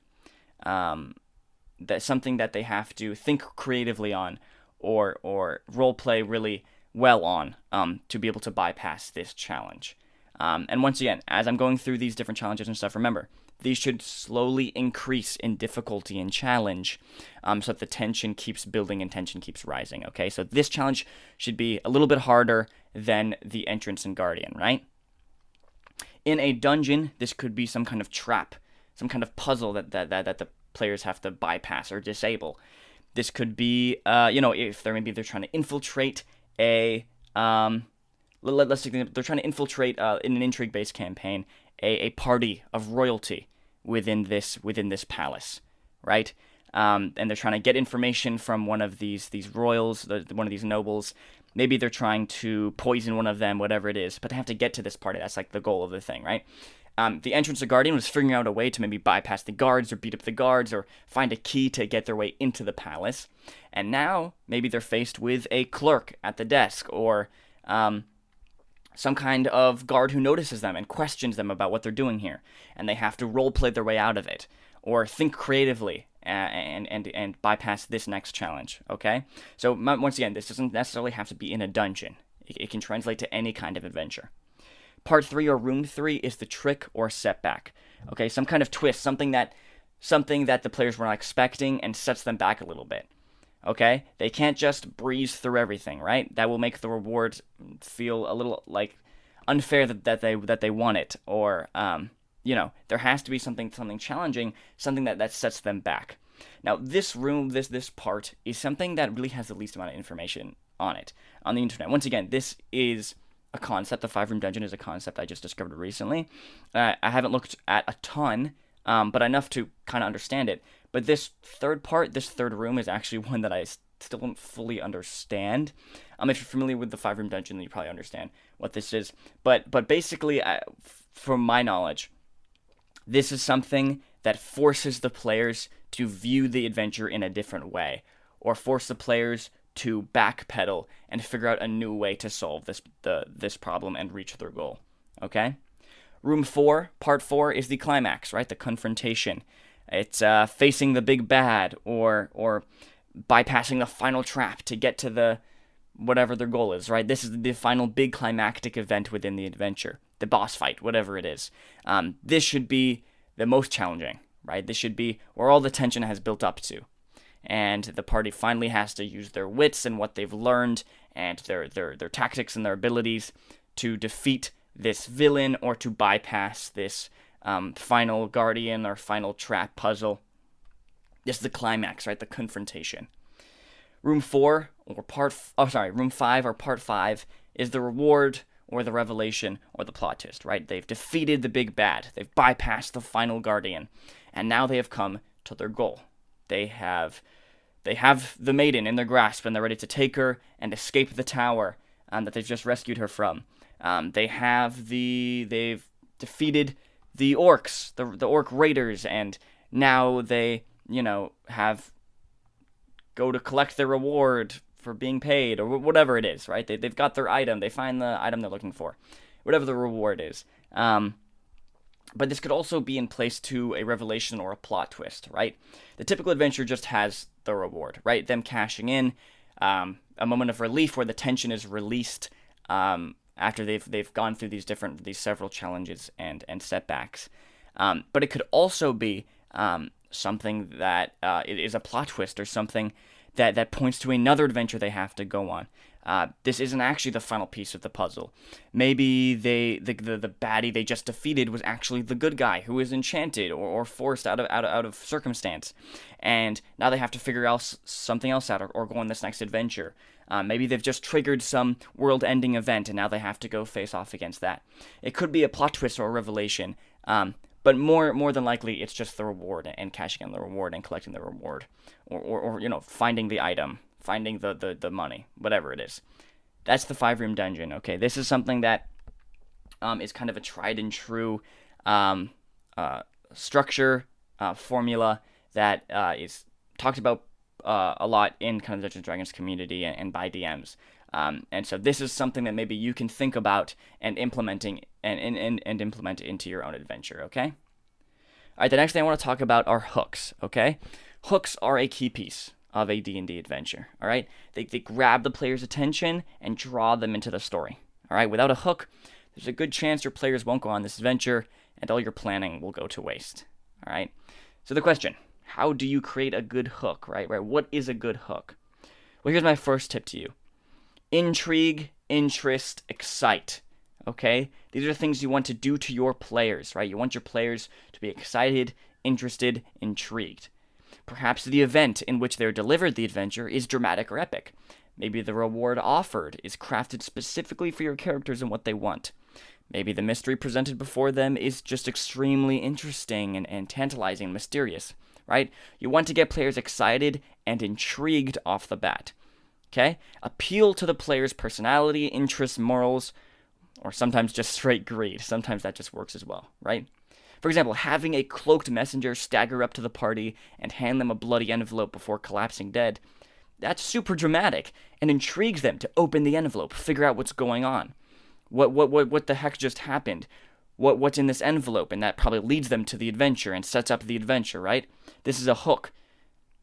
That's something that they have to think creatively on, or role-play really well on, to be able to bypass this challenge. And once again, as I'm going through these different challenges and stuff, remember, these should slowly increase in difficulty and challenge, so that the tension keeps building and tension keeps rising, okay? So this challenge should be a little bit harder than the entrance and guardian, right? In a dungeon, this could be some kind of trap, some kind of puzzle that the players have to bypass or disable. This could be, if they're trying to infiltrate let's say they're trying to infiltrate in an intrigue-based campaign a party of royalty within this palace, right? And they're trying to get information from one of these royals, one of these nobles. Maybe they're trying to poison one of them, whatever it is, but they have to get to this party. That's like the goal of the thing, right? The entrance of Guardian was figuring out a way to maybe bypass the guards, or beat up the guards, or find a key to get their way into the palace. And now, maybe they're faced with a clerk at the desk, or some kind of guard who notices them and questions them about what they're doing here. And they have to role-play their way out of it, or think creatively and bypass this next challenge, okay? So, once again, this doesn't necessarily have to be in a dungeon. It can translate to any kind of adventure. Part 3, or room 3, is the trick or setback. Okay, some kind of twist, something that the players were not expecting and sets them back a little bit. Okay, they can't just breeze through everything, right? That will make the reward feel a little like unfair that they want it, or there has to be something challenging, something that sets them back. Now, this room, this part, is something that really has the least amount of information on it on the internet. Once again, this is a concept. The 5-room dungeon is a concept I just discovered recently. I haven't looked at a ton, but enough to kind of understand it. But this third part, this third room, is actually one that I still don't fully understand. If you're familiar with the 5-room dungeon, then you probably understand what this is. But basically, from my knowledge, this is something that forces the players to view the adventure in a different way, or force the players to backpedal and figure out a new way to solve this problem and reach their goal. Okay? Room 4, part 4, is the climax, right? The confrontation. It's facing the big bad, or bypassing the final trap to get to the whatever their goal is, right? This is the final big climactic event within the adventure, the boss fight, whatever it is. This should be the most challenging, right? This should be where all the tension has built up to. And the party finally has to use their wits and what they've learned, and their tactics and their abilities to defeat this villain, or to bypass this final guardian or final trap puzzle. This is the climax, right? The confrontation. Room 5 or part 5 is the reward, or the revelation, or the plot twist, right? They've defeated the big bad. They've bypassed the final guardian, and now they have come to their goal. They have the maiden in their grasp, and they're ready to take her and escape the tower that they've just rescued her from. They've defeated the orcs, the orc raiders, and now they, have go to collect their reward for being paid, or whatever it is, right? They've got their item. They find the item they're looking for, whatever the reward is. But this could also be in place to a revelation or a plot twist, right? The typical adventure just has the reward, right? Them cashing in, a moment of relief where the tension is released after they've gone through these several challenges and setbacks. But it could also be something that it is a plot twist or something that points to another adventure they have to go on. This isn't actually the final piece of the puzzle. Maybe the baddie they just defeated was actually the good guy who is enchanted or forced out of circumstance, and now they have to figure out something else out or go on this next adventure. Maybe they've just triggered some world-ending event, and now they have to go face off against that. It could be a plot twist or a revelation, but more than likely, it's just the reward and cashing in the reward and collecting the reward, or finding the item, finding the money, whatever it is. That's the 5-room dungeon. Okay, this is something that is kind of a tried and true structure formula that is talked about a lot in kind of the Dungeons and Dragons community and by DMs. And so this is something that maybe you can think about and implementing and implement into your own adventure, okay? All right, the next thing I want to talk about are hooks, okay? Hooks are a key piece of a D&D adventure, all right? They grab the player's attention and draw them into the story, all right? Without a hook, there's a good chance your players won't go on this adventure and all your planning will go to waste, all right? So the question, how do you create a good hook, right? What is a good hook? Well, here's my first tip to you. Intrigue, interest, excite, okay? These are things you want to do to your players, right? You want your players to be excited, interested, intrigued. Perhaps the event in which they're delivered the adventure is dramatic or epic. Maybe the reward offered is crafted specifically for your characters and what they want. Maybe the mystery presented before them is just extremely interesting and tantalizing and mysterious, right? You want to get players excited and intrigued off the bat. Okay? Appeal to the player's personality, interests, morals, or sometimes just straight greed. Sometimes that just works as well, right? For example, having a cloaked messenger stagger up to the party and hand them a bloody envelope before collapsing dead, that's super dramatic and intrigues them to open the envelope, figure out what's going on. What the heck just happened? What's in this envelope? And that probably leads them to the adventure and sets up the adventure, right? This is a hook.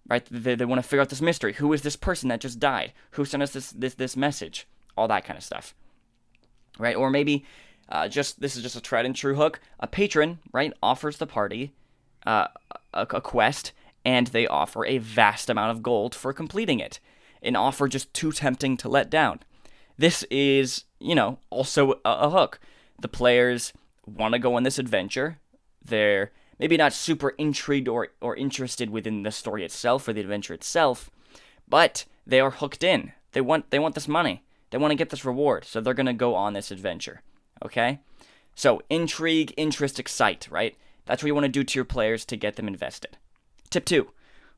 Right, they want to figure out this mystery. Who is this person that just died? Who sent us this message? All that kind of stuff, right? Or maybe this is just a tried and true hook. A patron, right, offers the party a quest, and they offer a vast amount of gold for completing it. An offer just too tempting to let down. This is, also a hook. The players want to go on this adventure. They're maybe not super intrigued or interested within the story itself or the adventure itself, but they are hooked in. They want this money. They want to get this reward, so they're going to go on this adventure, okay? So intrigue, interest, excite, right? That's what you want to do to your players to get them invested. Tip 2,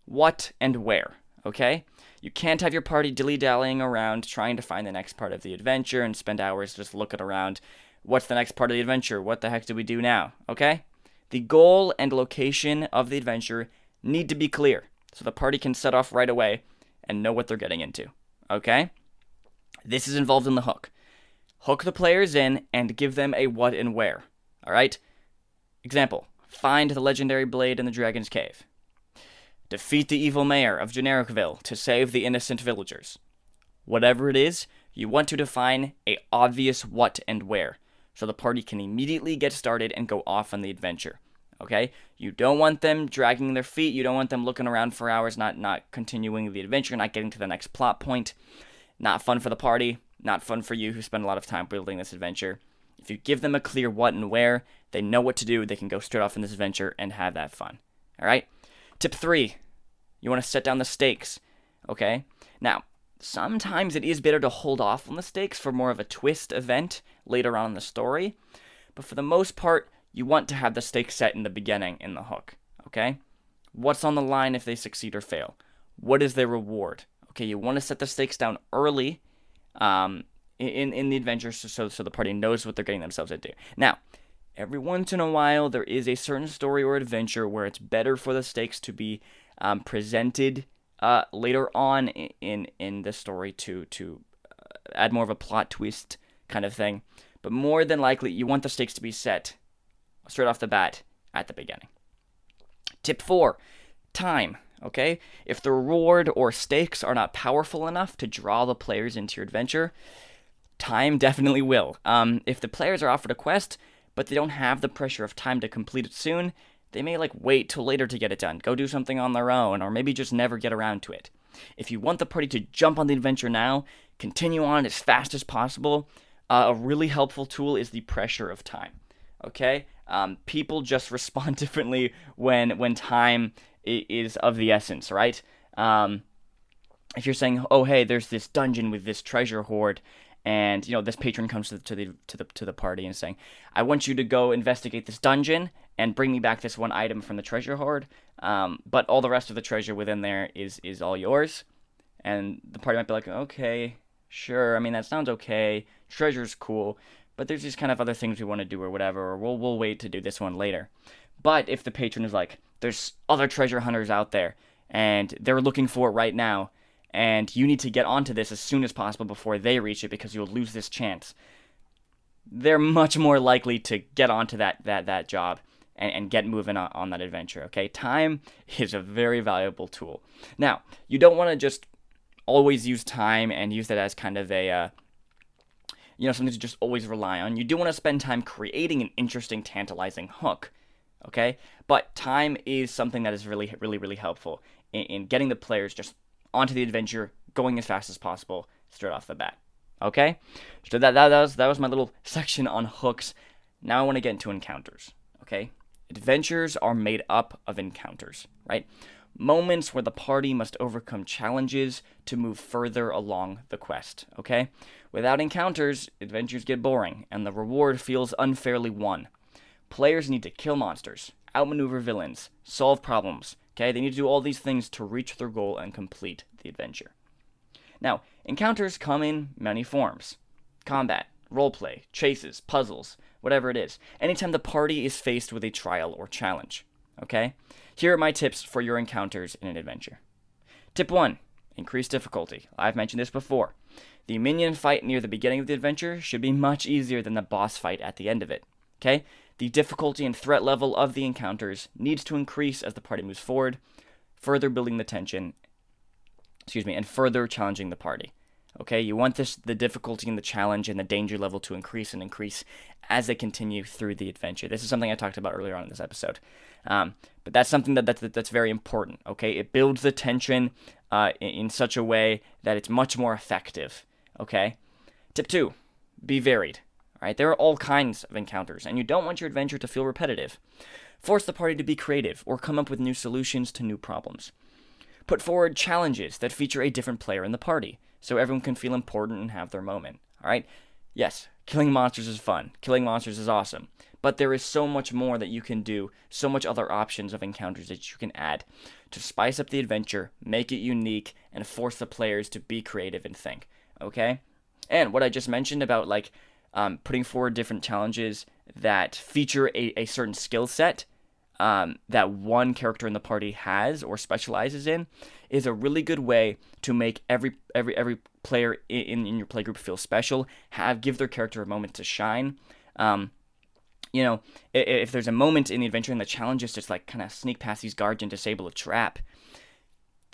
what and where, okay? You can't have your party dilly-dallying around trying to find the next part of the adventure and spend hours just looking around. What's the next part of the adventure? What the heck do we do now, okay? The goal and location of the adventure need to be clear, so the party can set off right away and know what they're getting into, okay? This is involved in the hook. Hook the players in and give them a what and where, all right? Example, find the legendary blade in the Dragon's Cave. Defeat the evil mayor of Genericville to save the innocent villagers. Whatever it is, you want to define a obvious what and where, so the party can immediately get started and go off on the adventure, okay? You don't want them dragging their feet. You don't want them looking around for hours, not continuing the adventure, not getting to the next plot point. Not fun for the party, not fun for you who spend a lot of time building this adventure. If you give them a clear what and where, they know what to do. They can go straight off in this adventure and have that fun, all right? Tip 3, you want to set down the stakes, okay? Now, sometimes it is better to hold off on the stakes for more of a twist event later on in the story, but for the most part, you want to have the stakes set in the beginning in the hook, okay? What's on the line if they succeed or fail? What is their reward? Okay, you want to set the stakes down early in the adventure so the party knows what they're getting themselves into. Now, every once in a while, there is a certain story or adventure where it's better for the stakes to be presented later on in the story to add more of a plot twist kind of thing. But more than likely, you want the stakes to be set straight off the bat at the beginning. Tip 4, time. Okay, if the reward or stakes are not powerful enough to draw the players into your adventure, time definitely will. If the players are offered a quest, but they don't have the pressure of time to complete it soon, they may wait till later to get it done, go do something on their own, or maybe just never get around to it. If you want the party to jump on the adventure now, continue on as fast as possible, a really helpful tool is the pressure of time. Okay, people just respond differently when time is of the essence, right? If you're saying, oh hey, there's this dungeon with this treasure hoard, and this patron comes to the party and saying, I want you to go investigate this dungeon and bring me back this one item from the treasure hoard, but all the rest of the treasure within there is all yours. And the party might be like, okay, sure, I mean that sounds okay, treasure's cool, but there's these kind of other things we want to do or whatever, or we'll wait to do this one later. But if the patron is like, there's other treasure hunters out there, and they're looking for it right now, and you need to get onto this as soon as possible before they reach it because you'll lose this chance, they're much more likely to get onto that job and get moving on that adventure, okay? Time is a very valuable tool. Now, you don't want to just always use time and use that as kind of a something to just always rely on. You do want to spend time creating an interesting, tantalizing hook, okay? But time is something that is really, really, really helpful in getting the players just onto the adventure, going as fast as possible, straight off the bat, okay? So that was my little section on hooks. Now I want to get into encounters, okay? Adventures are made up of encounters, right? Moments where the party must overcome challenges to move further along the quest, okay? Without encounters, adventures get boring, and the reward feels unfairly won. Players need to kill monsters, outmaneuver villains, solve problems, okay? They need to do all these things to reach their goal and complete the adventure. Now, encounters come in many forms. Combat, roleplay, chases, puzzles, whatever it is. Anytime the party is faced with a trial or challenge, okay? Here are my tips for your encounters in an adventure. Tip 1, increase difficulty. I've mentioned this before. The minion fight near the beginning of the adventure should be much easier than the boss fight at the end of it, okay? The difficulty and threat level of the encounters needs to increase as the party moves forward, further building the tension, and further challenging the party. Okay, you want the difficulty and the challenge and the danger level to increase and increase as they continue through the adventure. This is something I talked about earlier on in this episode. But that's something that's very important, okay? It builds the tension in such a way that it's much more effective, okay? Tip 2, be varied. All right, there are all kinds of encounters, and you don't want your adventure to feel repetitive. Force the party to be creative or come up with new solutions to new problems. Put forward challenges that feature a different player in the party, so everyone can feel important and have their moment. All right? Yes, killing monsters is fun. Killing monsters is awesome. But there is so much more that you can do, so much other options of encounters that you can add to spice up the adventure, make it unique, and force the players to be creative and think. Okay? And what I just mentioned about putting forward different challenges that feature a certain skill set that one character in the party has or specializes in is a really good way to make every player in your playgroup feel special, give their character a moment to shine. If there's a moment in the adventure and the challenge is just kind of sneak past these guards and disable a trap,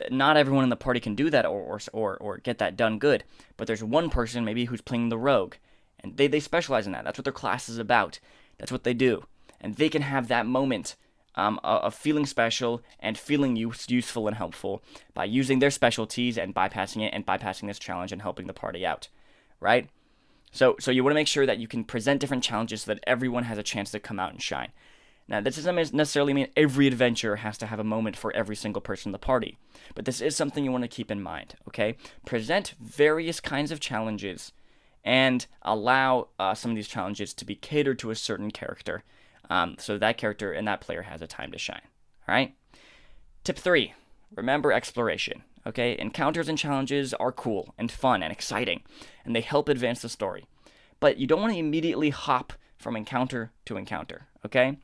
not everyone in the party can do that or get that done good. But there's one person maybe who's playing the rogue, and they specialize in that. That's what their class is about. That's what they do. And they can have that moment of feeling special and feeling useful and helpful by using their specialties and bypassing it and bypassing this challenge and helping the party out, right? So you want to make sure that you can present different challenges so that everyone has a chance to come out and shine. Now, this doesn't necessarily mean every adventure has to have a moment for every single person in the party, but this is something you want to keep in mind, okay? Present various kinds of challenges and allow some of these challenges to be catered to a certain character, so that character and that player has a time to shine, all right? Tip 3, remember exploration, okay? Encounters and challenges are cool and fun and exciting, and they help advance the story. But you don't want to immediately hop from encounter to encounter, okay?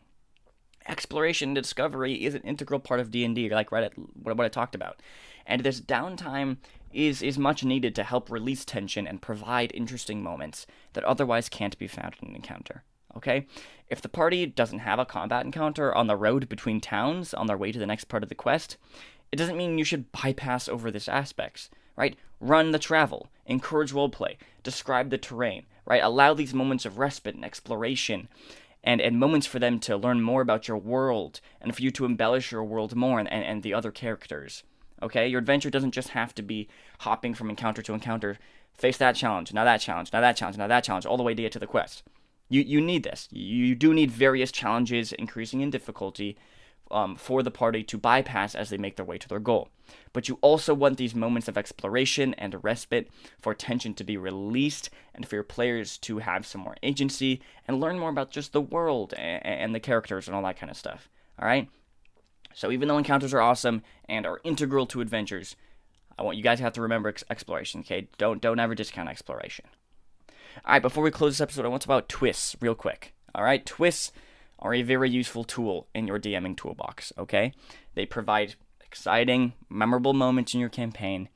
Exploration and discovery is an integral part of D&D, what I talked about. And this downtime is much needed to help release tension and provide interesting moments that otherwise can't be found in an encounter, okay? If the party doesn't have a combat encounter on the road between towns on their way to the next part of the quest, it doesn't mean you should bypass over this aspects, right? Run the travel, encourage roleplay, describe the terrain, right? Allow these moments of respite and exploration and moments for them to learn more about your world and for you to embellish your world more and the other characters, okay? Your adventure doesn't just have to be hopping from encounter to encounter, face that challenge, now that challenge, now that challenge, now that challenge, all the way to get to the quest. You need this. You do need various challenges increasing in difficulty for the party to bypass as they make their way to their goal. But you also want these moments of exploration and respite for tension to be released and for your players to have some more agency and learn more about just the world and the characters and all that kind of stuff. All right? So even though encounters are awesome and are integral to adventures, I want you guys to have to remember exploration, okay? Don't ever discount exploration. All right, before we close this episode, I want to talk about twists real quick. All right? Twists are a very useful tool in your DMing toolbox, okay? They provide exciting, memorable moments in your campaign,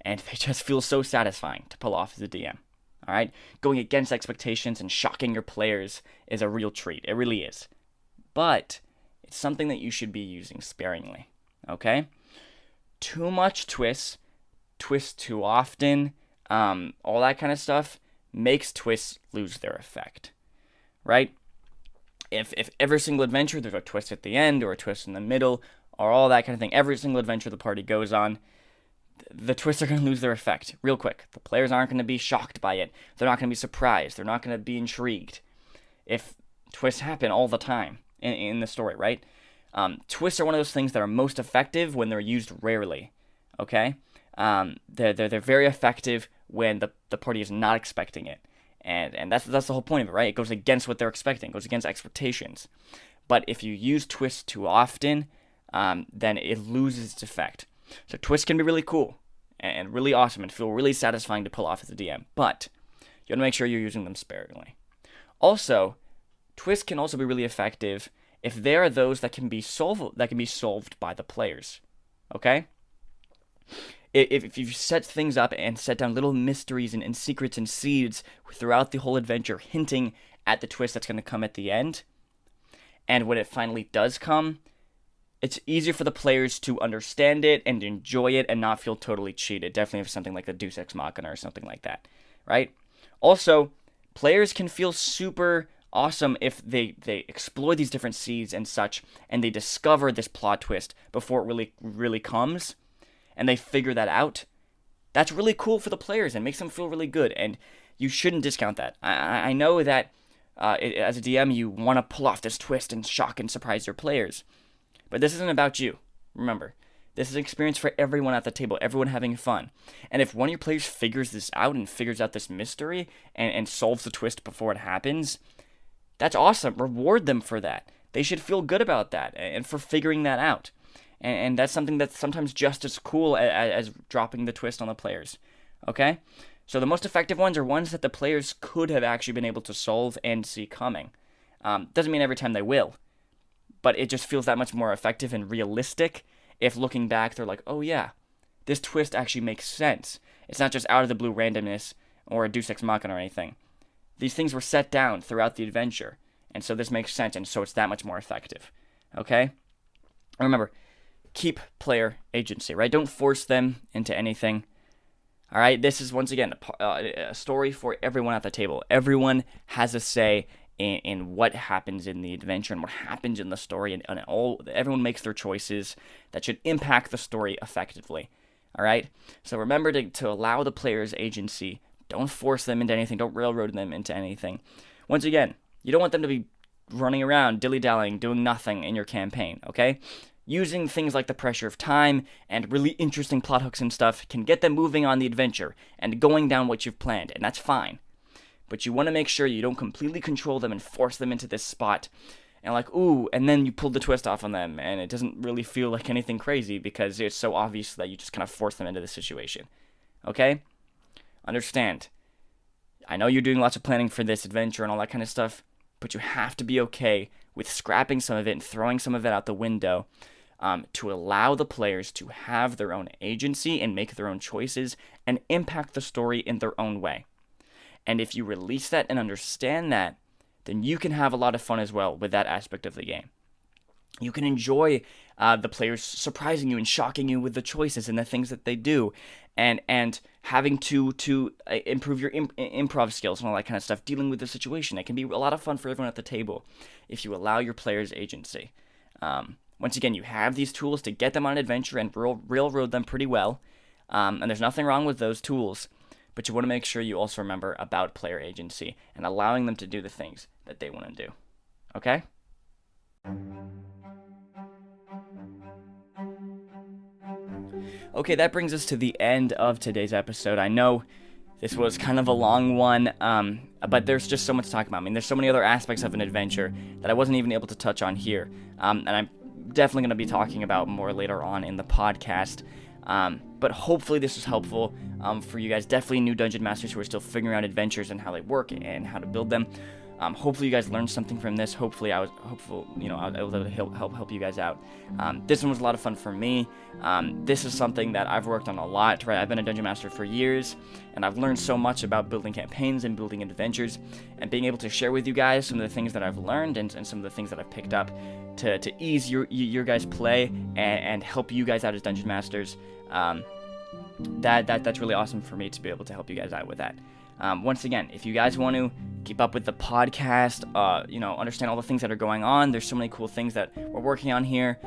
and they just feel so satisfying to pull off as a DM, all right? Going against expectations and shocking your players is a real treat. It really is. But it's something that you should be using sparingly, okay? Too much twists too often, all that kind of stuff makes twists lose their effect, right? If every single adventure there's a twist at the end or a twist in the middle or all that kind of thing, every single adventure the party goes on, the twists are going to lose their effect real quick. The players aren't going to be shocked by it. They're not going to be surprised. They're not going to be intrigued if twists happen all the time in the story, right? Twists are one of those things that are most effective when they're used rarely, okay? They're very effective when the party is not expecting it. And that's the whole point of it, right? It goes against what they're expecting. It goes against expectations. But if you use twists too often, then it loses its effect. So twists can be really cool and really awesome and feel really satisfying to pull off as a DM. But you want to make sure you're using them sparingly. Also, twists can also be really effective if there are those that can be solved by the players. Okay? If you set things up and set down little mysteries and secrets and seeds throughout the whole adventure, hinting at the twist that's going to come at the end, and when it finally does come, it's easier for the players to understand it and enjoy it and not feel totally cheated. Definitely if something like the Deus Ex Machina or something like that, right? Also, players can feel super awesome if they explore these different seeds and such, and they discover this plot twist before it really comes, and they figure that out. That's really cool for the players and makes them feel really good, and you shouldn't discount that. I know that as a DM, you want to pull off this twist and shock and surprise your players, but this isn't about you. Remember, this is an experience for everyone at the table, everyone having fun. And if one of your players figures this out and figures out this mystery and solves the twist before it happens, that's awesome. Reward them for that. They should feel good about that and for figuring that out. And that's something that's sometimes just as cool as dropping the twist on the players. Okay? So the most effective ones are ones that the players could have actually been able to solve and see coming. Doesn't mean every time they will, but it just feels that much more effective and realistic if looking back they're like, oh yeah, this twist actually makes sense. It's not just out of the blue randomness or a Deus Ex Machina or anything. These things were set down throughout the adventure, and so this makes sense, and so it's that much more effective. Okay? Remember, keep player agency, right? Don't force them into anything. All right? This is, once again, a story for everyone at the table. Everyone has a say in what happens in the adventure and what happens in the story, and everyone makes their choices that should impact the story effectively. All right? So remember to allow the players agency. Don't force them into anything. Don't railroad them into anything. Once again, you don't want them to be running around, dilly-dallying, doing nothing in your campaign, okay? Using things like the pressure of time and really interesting plot hooks and stuff can get them moving on the adventure and going down what you've planned, and that's fine. But you want to make sure you don't completely control them and force them into this spot and like, ooh, and then you pull the twist off on them, and it doesn't really feel like anything crazy because it's so obvious that you just kind of force them into the situation, okay? Understand, I know you're doing lots of planning for this adventure and all that kind of stuff, but you have to be okay with scrapping some of it and throwing some of it out the window to allow the players to have their own agency and make their own choices and impact the story in their own way. And if you release that and understand that, then you can have a lot of fun as well with that aspect of the game. You can enjoy the players surprising you and shocking you with the choices and the things that they do, and having to improve your improv skills and all that kind of stuff, dealing with the situation. It can be a lot of fun for everyone at the table if you allow your players agency. Once again, you have these tools to get them on an adventure and railroad them pretty well, and there's nothing wrong with those tools, but you want to make sure you also remember about player agency and allowing them to do the things that they want to do. Okay? Okay, that brings us to the end of today's episode. I know this was kind of a long one, but there's just so much to talk about. I mean, there's so many other aspects of an adventure that I wasn't even able to touch on here, and I'm definitely going to be talking about more later on in the podcast. But hopefully this was helpful for you guys. Definitely new Dungeon Masters who are still figuring out adventures and how they work and how to build them. Hopefully you guys learned something from this. Hopefully I was able to help you guys out. This one was a lot of fun for me. This is something that I've worked on a lot, right? I've been a Dungeon Master for years, and I've learned so much about building campaigns and building adventures, and being able to share with you guys some of the things that I've learned and some of the things that I've picked up to ease your guys' play and help you guys out as Dungeon Masters. That's really awesome for me to be able to help you guys out with that. Once again, if you guys want to keep up with the podcast, understand all the things that are going on, there's so many cool things that we're working on here,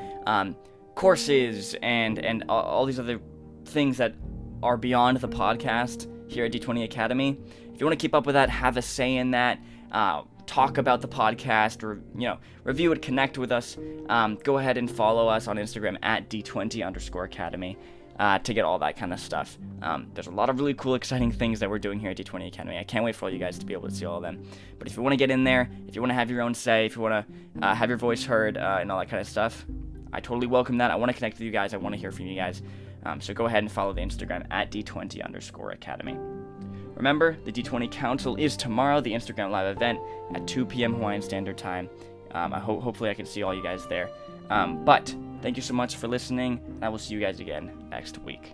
courses and all these other things that are beyond the podcast here at D20 Academy. If you want to keep up with that, have a say in that, talk about the podcast, or review it, connect with us, go ahead and follow us on Instagram at D20_Academy. To get all that kind of stuff. There's a lot of really cool, exciting things that we're doing here at D20 Academy. I can't wait for all you guys to be able to see all of them. But if you want to get in there, if you want to have your own say, if you want to have your voice heard and all that kind of stuff, I totally welcome that. I want to connect with you guys. I want to hear from you guys. So go ahead and follow the Instagram at D20_Academy. Remember, the D20 Council is tomorrow, the Instagram live event at 2 p.m. Hawaiian Standard Time. Hopefully I can see all you guys there. But thank you so much for listening, and I will see you guys again next week.